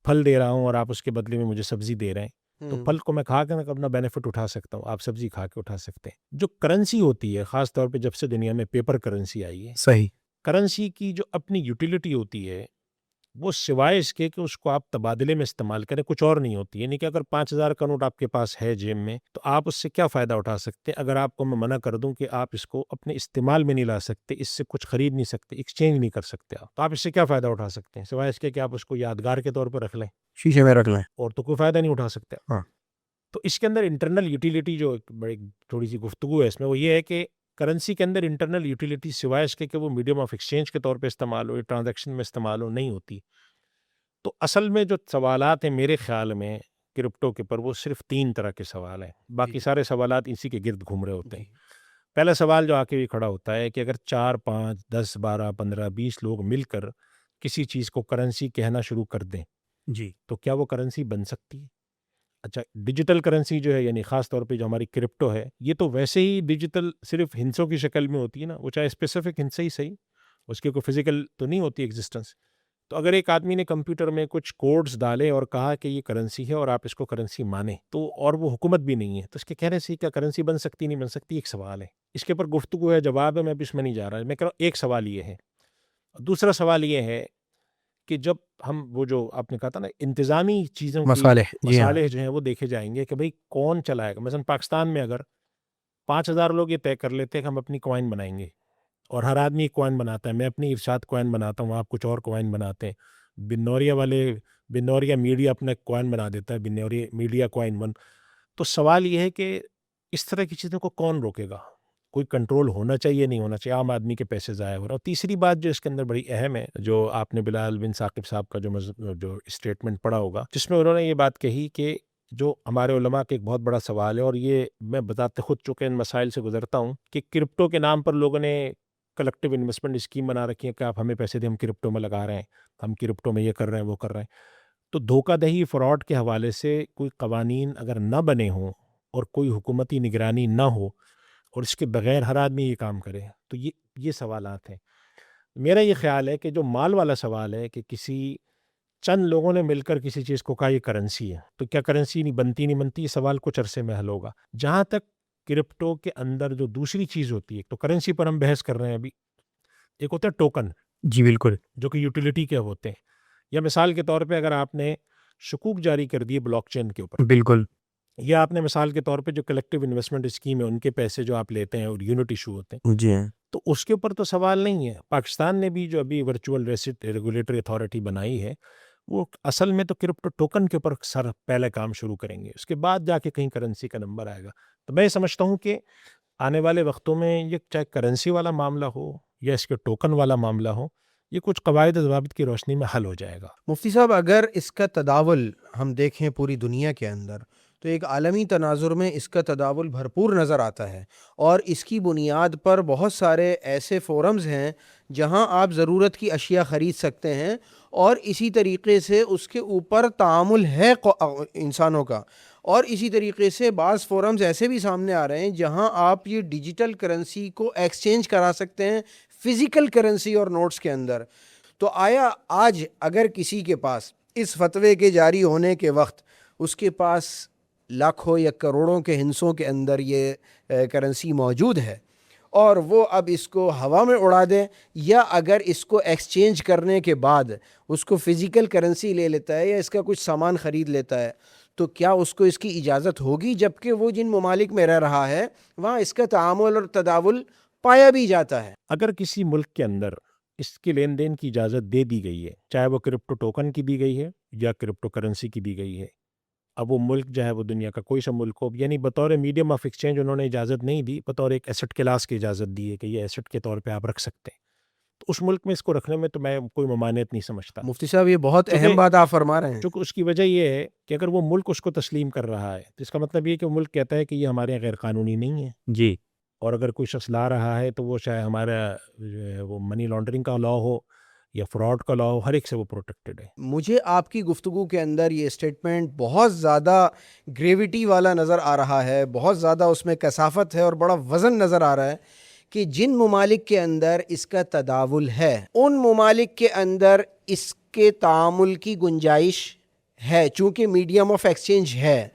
پھل دے رہا ہوں اور آپ اس کے بدلے میں مجھے سبزی دے رہے ہیں، تو پھل کو میں کھا کے اپنا بینیفٹ اٹھا سکتا ہوں، آپ سبزی کھا کے اٹھا سکتے ہیں. جو کرنسی ہوتی ہے، خاص طور پہ جب سے دنیا میں پیپر کرنسی آئی ہے، صحیح. کرنسی کی جو اپنی یوٹیلیٹی ہوتی ہے وہ سوائے اس کے کہ اس کو آپ تبادلے میں استعمال کریں کچھ اور نہیں ہوتی. یعنی کہ اگر 5,000 کا نوٹ آپ کے پاس ہے جیب میں، تو آپ اس سے کیا فائدہ اٹھا سکتے ہیں؟ اگر آپ کو میں منع کر دوں کہ آپ اس کو اپنے استعمال میں نہیں لا سکتے، اس سے کچھ خرید نہیں سکتے، ایکسچینج نہیں کر سکتے، تو آپ اس سے کیا فائدہ اٹھا سکتے ہیں سوائے اس کے کہ آپ اس کو یادگار کے طور پر رکھ لیں، شیشے میں رکھ لیں. اور تو کوئی فائدہ نہیں اٹھا سکتے. ہاں. تو اس کے اندر انٹرنل یوٹیلیٹی جو بڑی تھوڑی سی گفتگو ہے اس میں، وہ یہ ہے کہ کرنسی کے اندر انٹرنل یوٹیلیٹی سوائے اس کے کہ وہ میڈیم آف ایکسچینج کے طور پہ استعمال ہو، ٹرانزیکشن میں استعمال ہو، نہیں ہوتی. تو اصل میں جو سوالات ہیں میرے خیال میں کرپٹو کے پر، وہ صرف 3 طرح کے سوال ہیں. باقی سارے سوالات اسی کے گرد گھوم رہے ہوتے ہیں. پہلا سوال جو آ کے بھی کھڑا ہوتا ہے کہ اگر 4، 5، 10، 12، 15، 20 لوگ مل کر کسی چیز کو کرنسی کہنا شروع کر دیں جی تو کیا وہ کرنسی بن سکتی ہے؟ اچھا، ڈیجیٹل کرنسی جو ہے یعنی خاص طور پہ جو ہماری کرپٹو ہے، یہ تو ویسے ہی ڈیجیٹل صرف ہنسوں کی شکل میں ہوتی ہے نا، وہ چاہے اسپیسیفک ہنسے ہی صحیح، اس کی کوئی فزیکل تو نہیں ہوتی ایگزسٹنس. تو اگر ایک آدمی نے کمپیوٹر میں کچھ کوڈز ڈالے اور کہا کہ یہ کرنسی ہے اور آپ اس کو کرنسی مانیں، تو اور وہ حکومت بھی نہیں ہے، تو اس کے کہنے سے کیا کرنسی بن سکتی نہیں بن سکتی ایک سوال ہے. اس کے اوپر گفتگو ہے، جواب ہے، میں اب اس میں نہیں جا رہا. میں کہہ رہا ہوں ایک سوال یہ ہے. دوسرا سوال یہ ہے کہ جب ہم وہ جو آپ نے کہا تھا نا انتظامی چیزوں کی مصالح، جی ہاں، مصالح جو ہیں وہ دیکھے جائیں گے کہ بھئی کون چلائے گا. مثلا پاکستان میں اگر 5,000 لوگ یہ طے کر لیتے ہیں کہ ہم اپنی کوائن بنائیں گے اور ہر آدمی ایک کوائن بناتا ہے، میں اپنی ارشاد کوائن بناتا ہوں، آپ کچھ اور کوائن بناتے ہیں، بنوریا میڈیا اپنا کوائن بنا دیتا ہے، بنوریا میڈیا کوائن 1. تو سوال یہ ہے کہ اس طرح کی چیزوں کو کون روکے گا؟ کوئی کنٹرول ہونا چاہیے نہیں ہونا چاہیے، عام آدمی کے پیسے ضائع ہو رہا ہے. اور تیسری بات جو اس کے اندر بڑی اہم ہے، جو آپ نے بلال بن ثاقب صاحب کا جو اسٹیٹمنٹ پڑھا ہوگا، جس میں انہوں نے یہ بات کہی کہ جو ہمارے علماء کے ایک بہت بڑا سوال ہے، اور یہ میں بذات خود چونکہ ان مسائل سے گزرتا ہوں، کہ کرپٹو کے نام پر لوگوں نے کلیکٹیو انویسٹمنٹ اسکیم بنا رکھی ہے کہ آپ ہمیں پیسے دیں، ہم کرپٹو میں لگا رہے ہیں، ہم کرپٹو میں یہ کر رہے ہیں وہ کر رہے ہیں. تو دھوکہ دہی فراڈ کے حوالے سے کوئی قوانین اگر نہ بنے ہوں اور کوئی حکومتی نگرانی نہ ہو اور اس کے بغیر ہر آدمی یہ کام کرے، تو یہ سوالات ہیں. میرا یہ خیال ہے کہ جو مال والا سوال ہے کہ کسی چند لوگوں نے مل کر کسی چیز کو کہا یہ کرنسی ہے، تو کیا کرنسی نہیں بنتی، یہ سوال کچھ عرصے میں حل ہوگا. جہاں تک کرپٹو کے اندر جو دوسری چیز ہوتی ہے، تو کرنسی پر ہم بحث کر رہے ہیں ابھی، ایک ہوتا ہے ٹوکن جی بالکل، جو کہ یوٹیلیٹی کے ہوتے ہیں، یا مثال کے طور پہ اگر آپ نے شکوک جاری کر دیے بلاک چین کے اوپر، بالکل، یا آپ نے مثال کے طور پہ جو کلیکٹیو انویسٹمنٹ اسکیم ہے ان کے پیسے جو آپ لیتے ہیں اور یونٹ ایشو ہوتے ہیں، جی ہاں، تو اس کے اوپر تو سوال نہیں ہے. پاکستان نے بھی جو ابھی ورچوئل ریسٹ ریگولیٹری اتھارٹی بنائی ہے، وہ اصل میں تو کرپٹو ٹوکن کے اوپر پہلے کام شروع کریں گے، اس کے بعد جا کے کہیں کرنسی کا نمبر آئے گا. تو میں سمجھتا ہوں کہ آنے والے وقتوں میں یہ چاہے کرنسی والا معاملہ ہو یا اس کے ٹوکن والا معاملہ ہو، یہ کچھ قواعد و ضوابط کی روشنی میں حل ہو جائے گا. مفتی صاحب اگر اس کا تداول ہم دیکھیں پوری دنیا کے اندر تو ایک عالمی تناظر میں اس کا تداول بھرپور نظر آتا ہے، اور اس کی بنیاد پر بہت سارے ایسے فورمز ہیں جہاں آپ ضرورت کی اشیاء خرید سکتے ہیں، اور اسی طریقے سے اس کے اوپر تعامل ہے انسانوں کا. اور اسی طریقے سے بعض فورمز ایسے بھی سامنے آ رہے ہیں جہاں آپ یہ ڈیجیٹل کرنسی کو ایکسچینج کرا سکتے ہیں فزیکل کرنسی اور نوٹس کے اندر. تو آیا آج اگر کسی کے پاس اس فتوے کے جاری ہونے کے وقت اس کے پاس لاکھوں یا کروڑوں کے ہندسوں کے اندر یہ کرنسی موجود ہے اور وہ اب اس کو ہوا میں اڑا دے، یا اگر اس کو ایکسچینج کرنے کے بعد اس کو فزیکل کرنسی لے لیتا ہے یا اس کا کچھ سامان خرید لیتا ہے، تو کیا اس کو اس کی اجازت ہوگی؟ جبکہ وہ جن ممالک میں رہ رہا ہے وہاں اس کا تعامل اور تداول پایا بھی جاتا ہے. اگر کسی ملک کے اندر اس کے لین دین کی اجازت دے دی گئی ہے، چاہے وہ کرپٹو ٹوکن کی دی گئی ہے یا کرپٹو کرنسی کی دی گئی ہے، اب وہ ملک جو ہے وہ دنیا کا کوئی سا ملک ہو، یعنی بطور میڈیم آف ایکسچینج انہوں نے اجازت نہیں دی، بطور ایک ایسٹ کلاس کی اجازت دی ہے کہ یہ ایسٹ کے طور پہ آپ رکھ سکتے ہیں، تو اس ملک میں اس کو رکھنے میں تو میں کوئی ممانعت نہیں سمجھتا. مفتی صاحب یہ بہت اہم بات آپ فرما رہے ہیں. چونکہ اس کی وجہ یہ ہے کہ اگر وہ ملک اس کو تسلیم کر رہا ہے تو اس کا مطلب یہ کہ وہ ملک کہتا ہے کہ یہ ہمارے یہاں غیر قانونی نہیں ہے. جی، اور اگر کوئی شخص لا رہا ہے تو وہ چاہے ہمارا وہ منی لانڈرنگ کا لا ہو یا فراڈ کا لا ہو، ہر ایک سے وہ پروٹیکٹڈ ہے. مجھے آپ کی گفتگو کے اندر یہ اسٹیٹمنٹ بہت زیادہ گریویٹی والا نظر آ رہا ہے، بہت زیادہ اس میں کثافت ہے اور بڑا وزن نظر آ رہا ہے کہ جن ممالک کے اندر اس کا تداول ہے ان ممالک کے اندر اس کے تعامل کی گنجائش ہے، چونکہ میڈیم آف ایکسچینج ہے.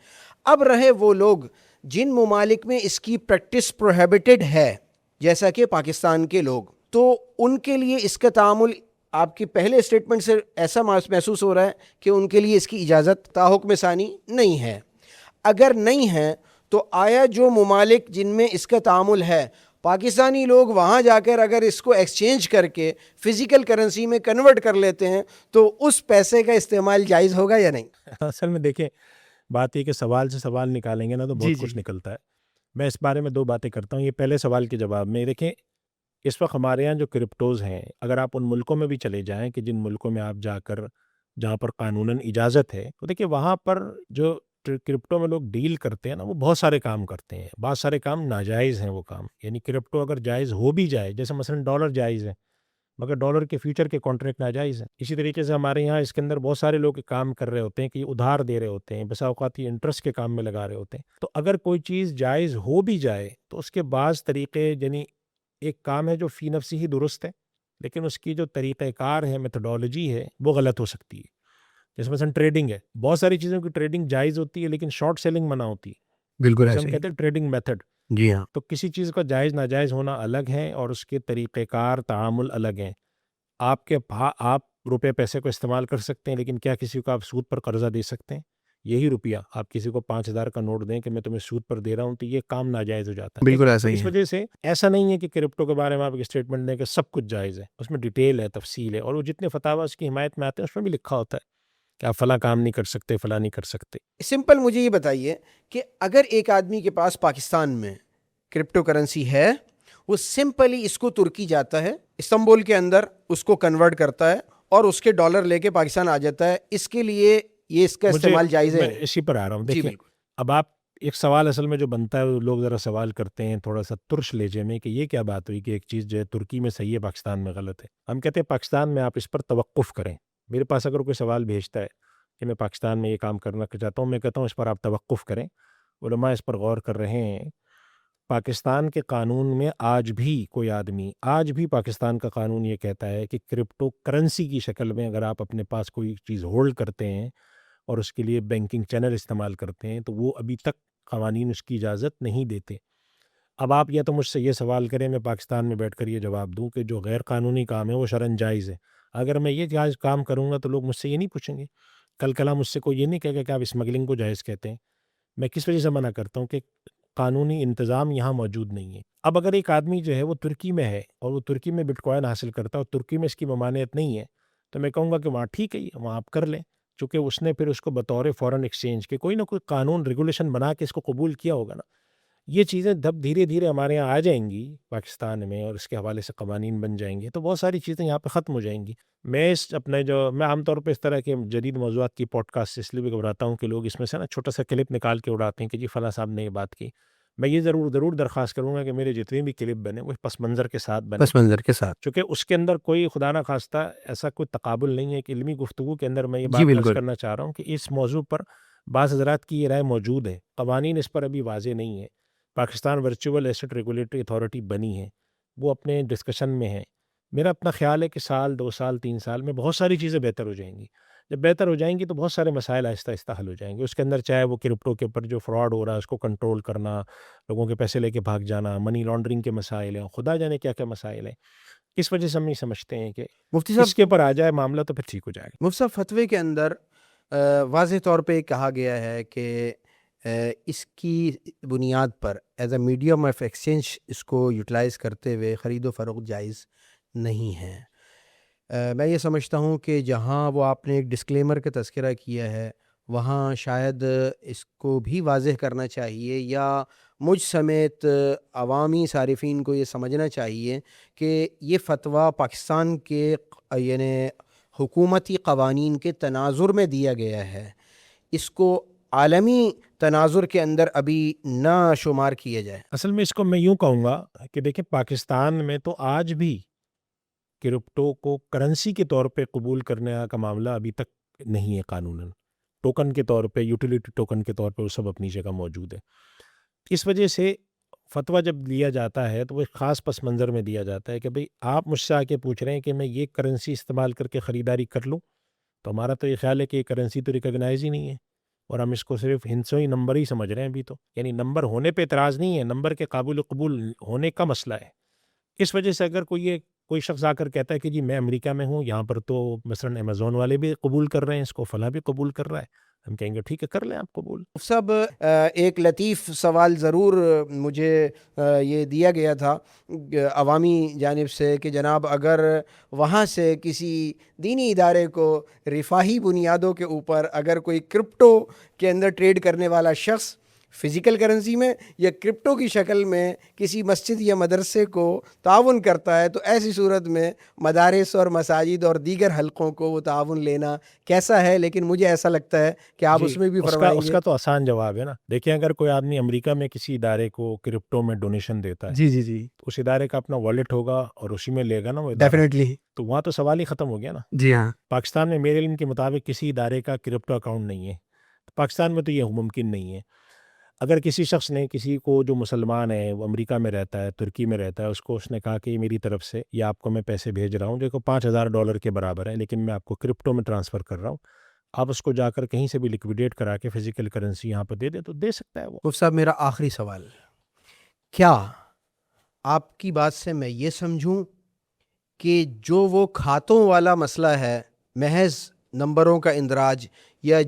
اب رہے وہ لوگ جن ممالک میں اس کی پریکٹس پروہیبٹڈ ہے، جیسا کہ پاکستان کے لوگ، تو ان کے لیے اس کا تعامل آپ کے پہلے اسٹیٹمنٹ سے ایسا محسوس ہو رہا ہے کہ ان کے لیے اس کی اجازت تاحکم ثانی نہیں ہے. اگر نہیں ہے تو آیا جو ممالک جن میں اس کا تعامل ہے، پاکستانی لوگ وہاں جا کر اگر اس کو ایکسچینج کر کے فزیکل کرنسی میں کنورٹ کر لیتے ہیں تو اس پیسے کا استعمال جائز ہوگا یا نہیں؟ اصل میں دیکھیں بات یہ کہ سوال سے سوال نکالیں گے نا تو بہت کچھ نکلتا ہے. میں اس بارے میں 2 باتیں کرتا ہوں. یہ پہلے سوال کے جواب میں دیکھیں، اس وقت ہمارے یہاں جو کرپٹوز ہیں، اگر آپ ان ملکوں میں بھی چلے جائیں کہ جن ملکوں میں آپ جا کر جہاں پر قانوناً اجازت ہے، تو دیکھیں وہاں پر جو کرپٹو میں لوگ ڈیل کرتے ہیں نا، وہ بہت سارے کام کرتے ہیں. بہت سارے کام ناجائز ہیں وہ کام، یعنی کرپٹو اگر جائز ہو بھی جائے، جیسے مثلا ڈالر جائز ہے، مگر ڈالر کے فیوچر کے کانٹریکٹ ناجائز ہیں. اسی طریقے سے ہمارے یہاں اس کے اندر بہت سارے لوگ کام کر رہے ہوتے ہیں کہ یہ ادھار دے رہے ہوتے ہیں, بسا اوقات یہ انٹرسٹ کے کام میں لگا رہے ہوتے ہیں. تو اگر کوئی چیز جائز ہو بھی جائے تو اس کے بعض طریقے, یعنی ایک کام ہے جو فی نفسی ہی درست ہے, لیکن اس کی جو طریقہ کار ہے, میتھڈالوجی ہے, وہ غلط ہو سکتی ہے. جیسے مثلا ٹریڈنگ ہے, بہت ساری چیزوں کی ٹریڈنگ جائز ہوتی ہے لیکن شارٹ سیلنگ منع ہوتی ہے, بالکل جسے ہم ایسے ہی. کہتے ہیں ٹریڈنگ میتھڈ. جی ہاں. تو کسی چیز کا جائز ناجائز ہونا الگ ہے اور اس کے طریقہ کار تعامل الگ ہیں. آپ روپے پیسے کو استعمال کر سکتے ہیں, لیکن کیا کسی کو آپ سود پر قرضہ دے سکتے ہیں؟ یہی روپیہ آپ کسی کو 5,000 کا نوٹ دیں کہ میں تمہیں سود پر دے رہا ہوں, تو یہ کام ناجائز ہو جاتا ہے. بالکل ایسا ہی اس ہے. وجہ سے ایسا نہیں ہے کہ کرپٹو کے بارے میں آپ ایک اسٹیٹمنٹ دیں کہ سب کچھ جائز ہے. اس میں ڈیٹیل ہے, تفصیل ہے, اور وہ جتنے فتاوی اس کی حمایت میں آتے ہیں اس میں بھی لکھا ہوتا ہے کہ آپ فلاں کام نہیں کر سکتے, فلاں نہیں کر سکتے. سمپل مجھے یہ بتائیے کہ اگر ایک آدمی کے پاس پاکستان میں کرپٹو کرنسی ہے, وہ سمپلی اس کو ترکی جاتا ہے, استنبول کے اندر اس کو کنورٹ کرتا ہے اور اس کے ڈالر لے کے پاکستان آ جاتا ہے, اس کے لیے یہ اس کا استعمال جائز ہے؟ میں اسی پر آ رہا ہوں. جی دیکھیں, بالکل. اب آپ ایک سوال اصل میں جو بنتا ہے, وہ لوگ ذرا سوال کرتے ہیں تھوڑا سا ترش لہجے میں کہ یہ کیا بات ہوئی کہ ایک چیز جو ہے ترکی میں صحیح ہے پاکستان میں غلط ہے. ہم کہتے ہیں پاکستان میں آپ اس پر توقف کریں. میرے پاس اگر کوئی سوال بھیجتا ہے کہ میں پاکستان میں یہ کام کرنا چاہتا ہوں, میں کہتا ہوں اس پر آپ توقف کریں. علماء اس پر غور کر رہے ہیں. پاکستان کے قانون میں آج بھی کوئی آدمی, آج بھی پاکستان کا قانون یہ کہتا ہے کہ کرپٹو کرنسی کی شکل میں اگر آپ اپنے پاس کوئی چیز ہولڈ کرتے ہیں اور اس کے لیے بینکنگ چینل استعمال کرتے ہیں, تو وہ ابھی تک قوانین اس کی اجازت نہیں دیتے. اب آپ یا تو مجھ سے یہ سوال کریں, میں پاکستان میں بیٹھ کر یہ جواب دوں کہ جو غیر قانونی کام ہے وہ شرعاً جائز ہے. اگر میں یہ جائز کام کروں گا تو لوگ مجھ سے یہ نہیں پوچھیں گے, کل کلا مجھ سے کوئی یہ نہیں کہے گا کہ آپ اسمگلنگ کو جائز کہتے ہیں. میں کس وجہ سے منع کرتا ہوں کہ قانونی انتظام یہاں موجود نہیں ہے. اب اگر ایک آدمی جو ہے وہ ترکی میں ہے اور وہ ترکی میں بٹ کوائن حاصل کرتا ہے اور ترکی میں اس کی ممانعت نہیں ہے, تو میں کہوں گا کہ وہاں ٹھیک ہے, وہاں آپ کر لیں, چونکہ اس نے پھر اس کو بطور فورن ایکسچینج کے کوئی نہ کوئی قانون ریگولیشن بنا کے اس کو قبول کیا ہوگا نا. یہ چیزیں جب دھیرے دھیرے ہمارے یہاں آ جائیں گی پاکستان میں اور اس کے حوالے سے قوانین بن جائیں گے, تو بہت ساری چیزیں یہاں پہ ختم ہو جائیں گی. میں میں عام طور پہ اس طرح کے جدید موضوعات کی پوڈ کاسٹ اس لیے بھی گھبراتا ہوں کہ لوگ اس میں سے نا چھوٹا سا کلپ نکال کے اڑاتے ہیں کہ جی فلاں صاحب نے یہ بات کی. میں یہ ضرور درخواست کروں گا کہ میرے جتنے بھی کلپ بنے وہ پس منظر کے ساتھ بنے, پس منظر کے ساتھ, چونکہ اس کے اندر کوئی خدا نہ خواستہ ایسا کوئی تقابل نہیں ہے کہ علمی گفتگو کے اندر میں یہ جی بات عرض بالکل. کرنا چاہ رہا ہوں کہ اس موضوع پر بعض حضرات کی یہ رائے موجود ہے. قوانین اس پر ابھی واضح نہیں ہے. Pakistan virtual asset regulatory authority بنی ہے, وہ اپنے ڈسکشن میں ہے. میرا اپنا خیال ہے کہ 1 2 سال 3 سال میں بہت ساری چیزیں بہتر ہو جائیں گی. جب بہتر ہو جائیں گی تو بہت سارے مسائل آہستہ آہستہ حل ہو جائیں گے. اس کے اندر چاہے وہ کرپٹو کے اوپر جو فراڈ ہو رہا ہے اس کو کنٹرول کرنا, لوگوں کے پیسے لے کے بھاگ جانا, منی لانڈرنگ کے مسائل ہیں, خدا جانے کیا کیا مسائل ہیں. اس وجہ سے ہم نہیں سمجھتے ہیں کہ مفتی اس صاحب, کے اوپر آ جائے معاملہ تو پھر ٹھیک ہو جائے گا. مفتی صاحب فتوے کے اندر واضح طور پہ کہا گیا ہے کہ اس کی بنیاد پر as a medium of exchange اس کو یوٹیلائز کرتے ہوئے خرید و فروخت جائز نہیں ہے. میں یہ سمجھتا ہوں کہ جہاں وہ آپ نے ایک ڈسکلیمر کا تذکرہ کیا ہے وہاں شاید اس کو بھی واضح کرنا چاہیے, یا مجھ سمیت عوامی صارفین کو یہ سمجھنا چاہیے کہ یہ فتویٰ پاکستان کے یعنی حکومتی قوانین کے تناظر میں دیا گیا ہے, اس کو عالمی تناظر کے اندر ابھی نہ شمار کیا جائے. اصل میں اس کو میں یوں کہوں گا کہ دیکھیں پاکستان میں تو آج بھی کرپٹو کو کرنسی کے طور پہ قبول کرنے کا معاملہ ابھی تک نہیں ہے قانوناً. ٹوکن کے طور پہ, یوٹیلیٹی ٹوکن کے طور پہ وہ سب اپنی جگہ موجود ہے. اس وجہ سے فتویٰ جب لیا جاتا ہے تو وہ ایک خاص پس منظر میں دیا جاتا ہے کہ بھئی آپ مجھ سے آ کے پوچھ رہے ہیں کہ میں یہ کرنسی استعمال کر کے خریداری کر لوں, تو ہمارا تو یہ خیال ہے کہ یہ کرنسی تو ریکگنائز ہی نہیں ہے اور ہم اس کو صرف ہندسوئی نمبر ہی سمجھ رہے ہیں ابھی تو. یعنی نمبر ہونے پہ اعتراض نہیں ہے, نمبر کے قابل قبول ہونے کا مسئلہ ہے. اس وجہ سے اگر کوئی شخص آ کر کہتا ہے کہ جی میں امریکہ میں ہوں, یہاں پر تو مثلاً امیزون والے بھی قبول کر رہے ہیں اس کو, فلاں بھی قبول کر رہا ہے, ہم کہیں گے ٹھیک ہے کر لیں آپ قبول. سب ایک لطیف سوال ضرور مجھے یہ دیا گیا تھا عوامی جانب سے کہ جناب اگر وہاں سے کسی دینی ادارے کو رفاہی بنیادوں کے اوپر اگر کوئی کرپٹو کے اندر ٹریڈ کرنے والا شخص فزیکل کرنسی میں یا کرپٹو کی شکل میں کسی مسجد یا مدرسے کو تعاون کرتا ہے تو ایسی صورت میں مدارس اور مساجد اور دیگر حلقوں کو وہ تعاون لینا کیسا ہے؟ لیکن مجھے ایسا لگتا ہے کہ آپ اس میں بھی فرمائیں گے. اس کا تو آسان جواب ہے نا. دیکھیں اگر کوئی آدمی امریکہ میں کسی ادارے کو کرپٹو میں ڈونیشن دیتا ہے, جی تو اس ادارے کا اپنا والیٹ ہوگا اور اسی میں لے گا نا وہ, ڈیفینیٹلی. تو وہاں تو سوال ہی ختم ہو گیا نا. جی ہاں. پاکستان میں میرے علم کے مطابق کسی ادارے کا کرپٹو اکاؤنٹ نہیں ہے. پاکستان میں تو یہ ممکن نہیں ہے. اگر کسی شخص نے کسی کو جو مسلمان ہے, وہ امریکہ میں رہتا ہے, ترکی میں رہتا ہے, اس نے کہا کہ میری طرف سے یہ آپ کو میں پیسے بھیج رہا ہوں جو کہ $5,000 کے برابر ہے, لیکن میں آپ کو کرپٹو میں ٹرانسفر کر رہا ہوں, آپ اس کو جا کر کہیں سے بھی لیکویڈیٹ کرا کے فزیکل کرنسی یہاں پہ دے دیں تو دے سکتا ہے وہ. مفتی صاحب میرا آخری سوال, کیا آپ کی بات سے میں یہ سمجھوں کہ جو وہ کھاتوں والا مسئلہ ہے, محض نمبروں کا اندراج یا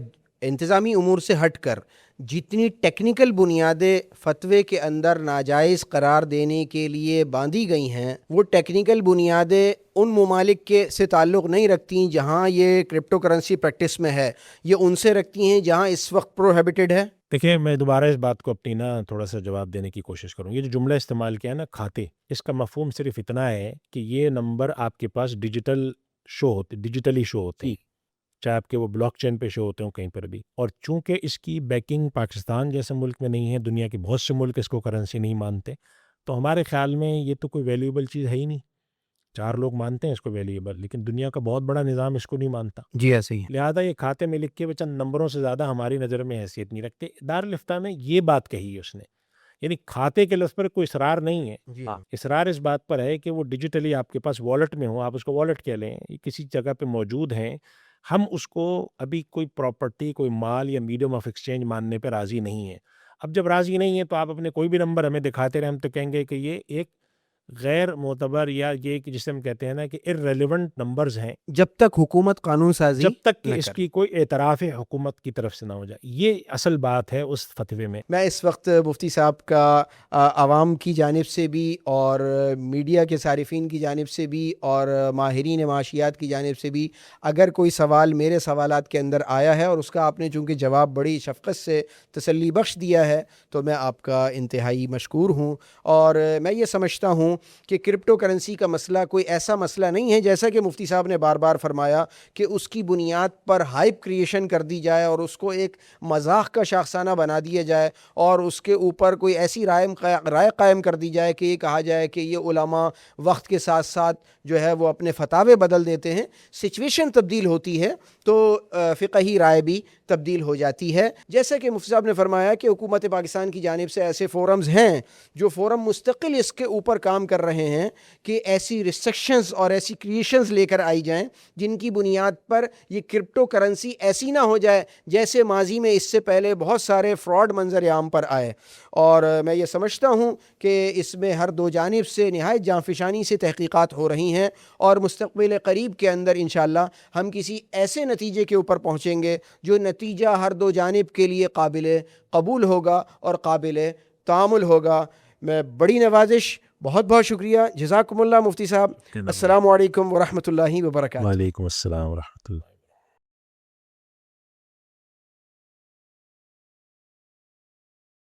انتظامی امور سے ہٹ کر جتنی ٹیکنیکل بنیادیں فتوے کے اندر ناجائز قرار دینے کے لیے باندھی گئی ہیں, وہ ٹیکنیکل بنیادیں ان ممالک کے سے تعلق نہیں رکھتی جہاں یہ کرپٹو کرنسی پریکٹس میں ہے, یہ ان سے رکھتی ہیں جہاں اس وقت پروہیبٹڈ ہے؟ دیکھیں میں دوبارہ اس بات کو اپنی تھوڑا سا جواب دینے کی کوشش کروں. یہ جو جملہ استعمال کیا ہے نا کھاتے, اس کا مفہوم صرف اتنا ہے کہ یہ نمبر آپ کے پاس ڈیجیٹلی شو ہوتے, چاہے آپ کے وہ بلاک چین پہ شو ہوتے ہوں کہیں پر بھی. اور چونکہ اس کی بیکنگ پاکستان جیسے ملک میں نہیں ہے, دنیا کے بہت سے ملک اس کو کرنسی نہیں مانتے, تو ہمارے خیال میں یہ تو کوئی ویلیوبل چیز ہے ہی نہیں. 4 لوگ مانتے ہیں اس کو ویلیوبل, لیکن دنیا کا بہت بڑا نظام اس کو نہیں مانتا. جی ایسے ہی. لہٰذا یہ کھاتے میں لکھ کے چند نمبروں سے زیادہ ہماری نظر میں حیثیت نہیں رکھتے. دارالفتہ میں یہ بات کہی ہے اس نے, یعنی کھاتے کے لفظ پر کوئی اصرار نہیں ہے. اصرار اس بات پر ہے کہ وہ ڈیجیٹلی آپ کے پاس والٹ میں ہو, آپ اس کو والٹ کہہ لیں, کسی جگہ پہ موجود ہیں. ہم اس کو ابھی کوئی پراپرٹی, کوئی مال یا میڈیم آف ایکسچینج ماننے پہ راضی نہیں ہیں. اب جب راضی نہیں ہیں تو آپ اپنے کوئی بھی نمبر ہمیں دکھاتے رہے, ہم تو کہیں گے کہ یہ ایک غیر معتبر یا یہ جسے ہم کہتے ہیں نا کہ irrelevant نمبرز ہیں, جب تک حکومت قانون سازی جب تک کہ اس کی کوئی اعتراف حکومت کی طرف سے نہ ہو جائے. یہ اصل بات ہے اس فتوے میں. میں اس وقت مفتی صاحب کا عوام کی جانب سے بھی اور میڈیا کے صارفین کی جانب سے بھی اور ماہرین معاشیات کی جانب سے بھی اگر کوئی سوال میرے سوالات کے اندر آیا ہے اور اس کا آپ نے چونکہ جواب بڑی شفقت سے تسلی بخش دیا ہے تو میں آپ کا انتہائی مشکور ہوں. اور میں یہ سمجھتا ہوں کہ کرپٹو کرنسی کا مسئلہ کوئی ایسا مسئلہ نہیں ہے جیسا کہ مفتی صاحب نے بار بار فرمایا کہ اس کی بنیاد پر ہائپ کریشن کر دی جائے اور اس کو ایک مذاق کا شاخسانہ بنا دیا جائے اور اس کے اوپر کوئی ایسی رائے قائم کر دی جائے کہ یہ کہا جائے کہ یہ علماء وقت کے ساتھ ساتھ جو ہے وہ اپنے فتاوے بدل دیتے ہیں. سچویشن تبدیل ہوتی ہے تو فقہی رائے بھی تبدیل ہو جاتی ہے. جیسا کہ مفتی صاحب نے فرمایا کہ حکومت پاکستان کی جانب سے ایسے فورمز ہیں جو فورم مستقل اس کے اوپر کام کر رہے ہیں کہ ایسی ریسٹرکشنز اور ایسی کریشنز لے کر آئی جائیں جن کی بنیاد پر یہ کرپٹو کرنسی ایسی نہ ہو جائے جیسے ماضی میں اس سے پہلے بہت سارے فراڈ منظر عام پر آئے. اور میں یہ سمجھتا ہوں کہ اس میں ہر دو جانب سے نہایت جانفشانی سے تحقیقات ہو رہی ہیں اور مستقبل قریب کے اندر انشاءاللہ ہم کسی ایسے نتیجے کے اوپر پہنچیں گے جو نتیجہ ہر دو جانب کے لیے قابل قبول ہوگا اور قابل تعامل ہوگا. میں بڑی نوازش, بہت بہت شکریہ, جزاکم اللہ مفتی صاحب. السلام علیکم ورحمۃ اللہ وبرکاتہ. وعلیکم السلام ورحمۃ اللہ.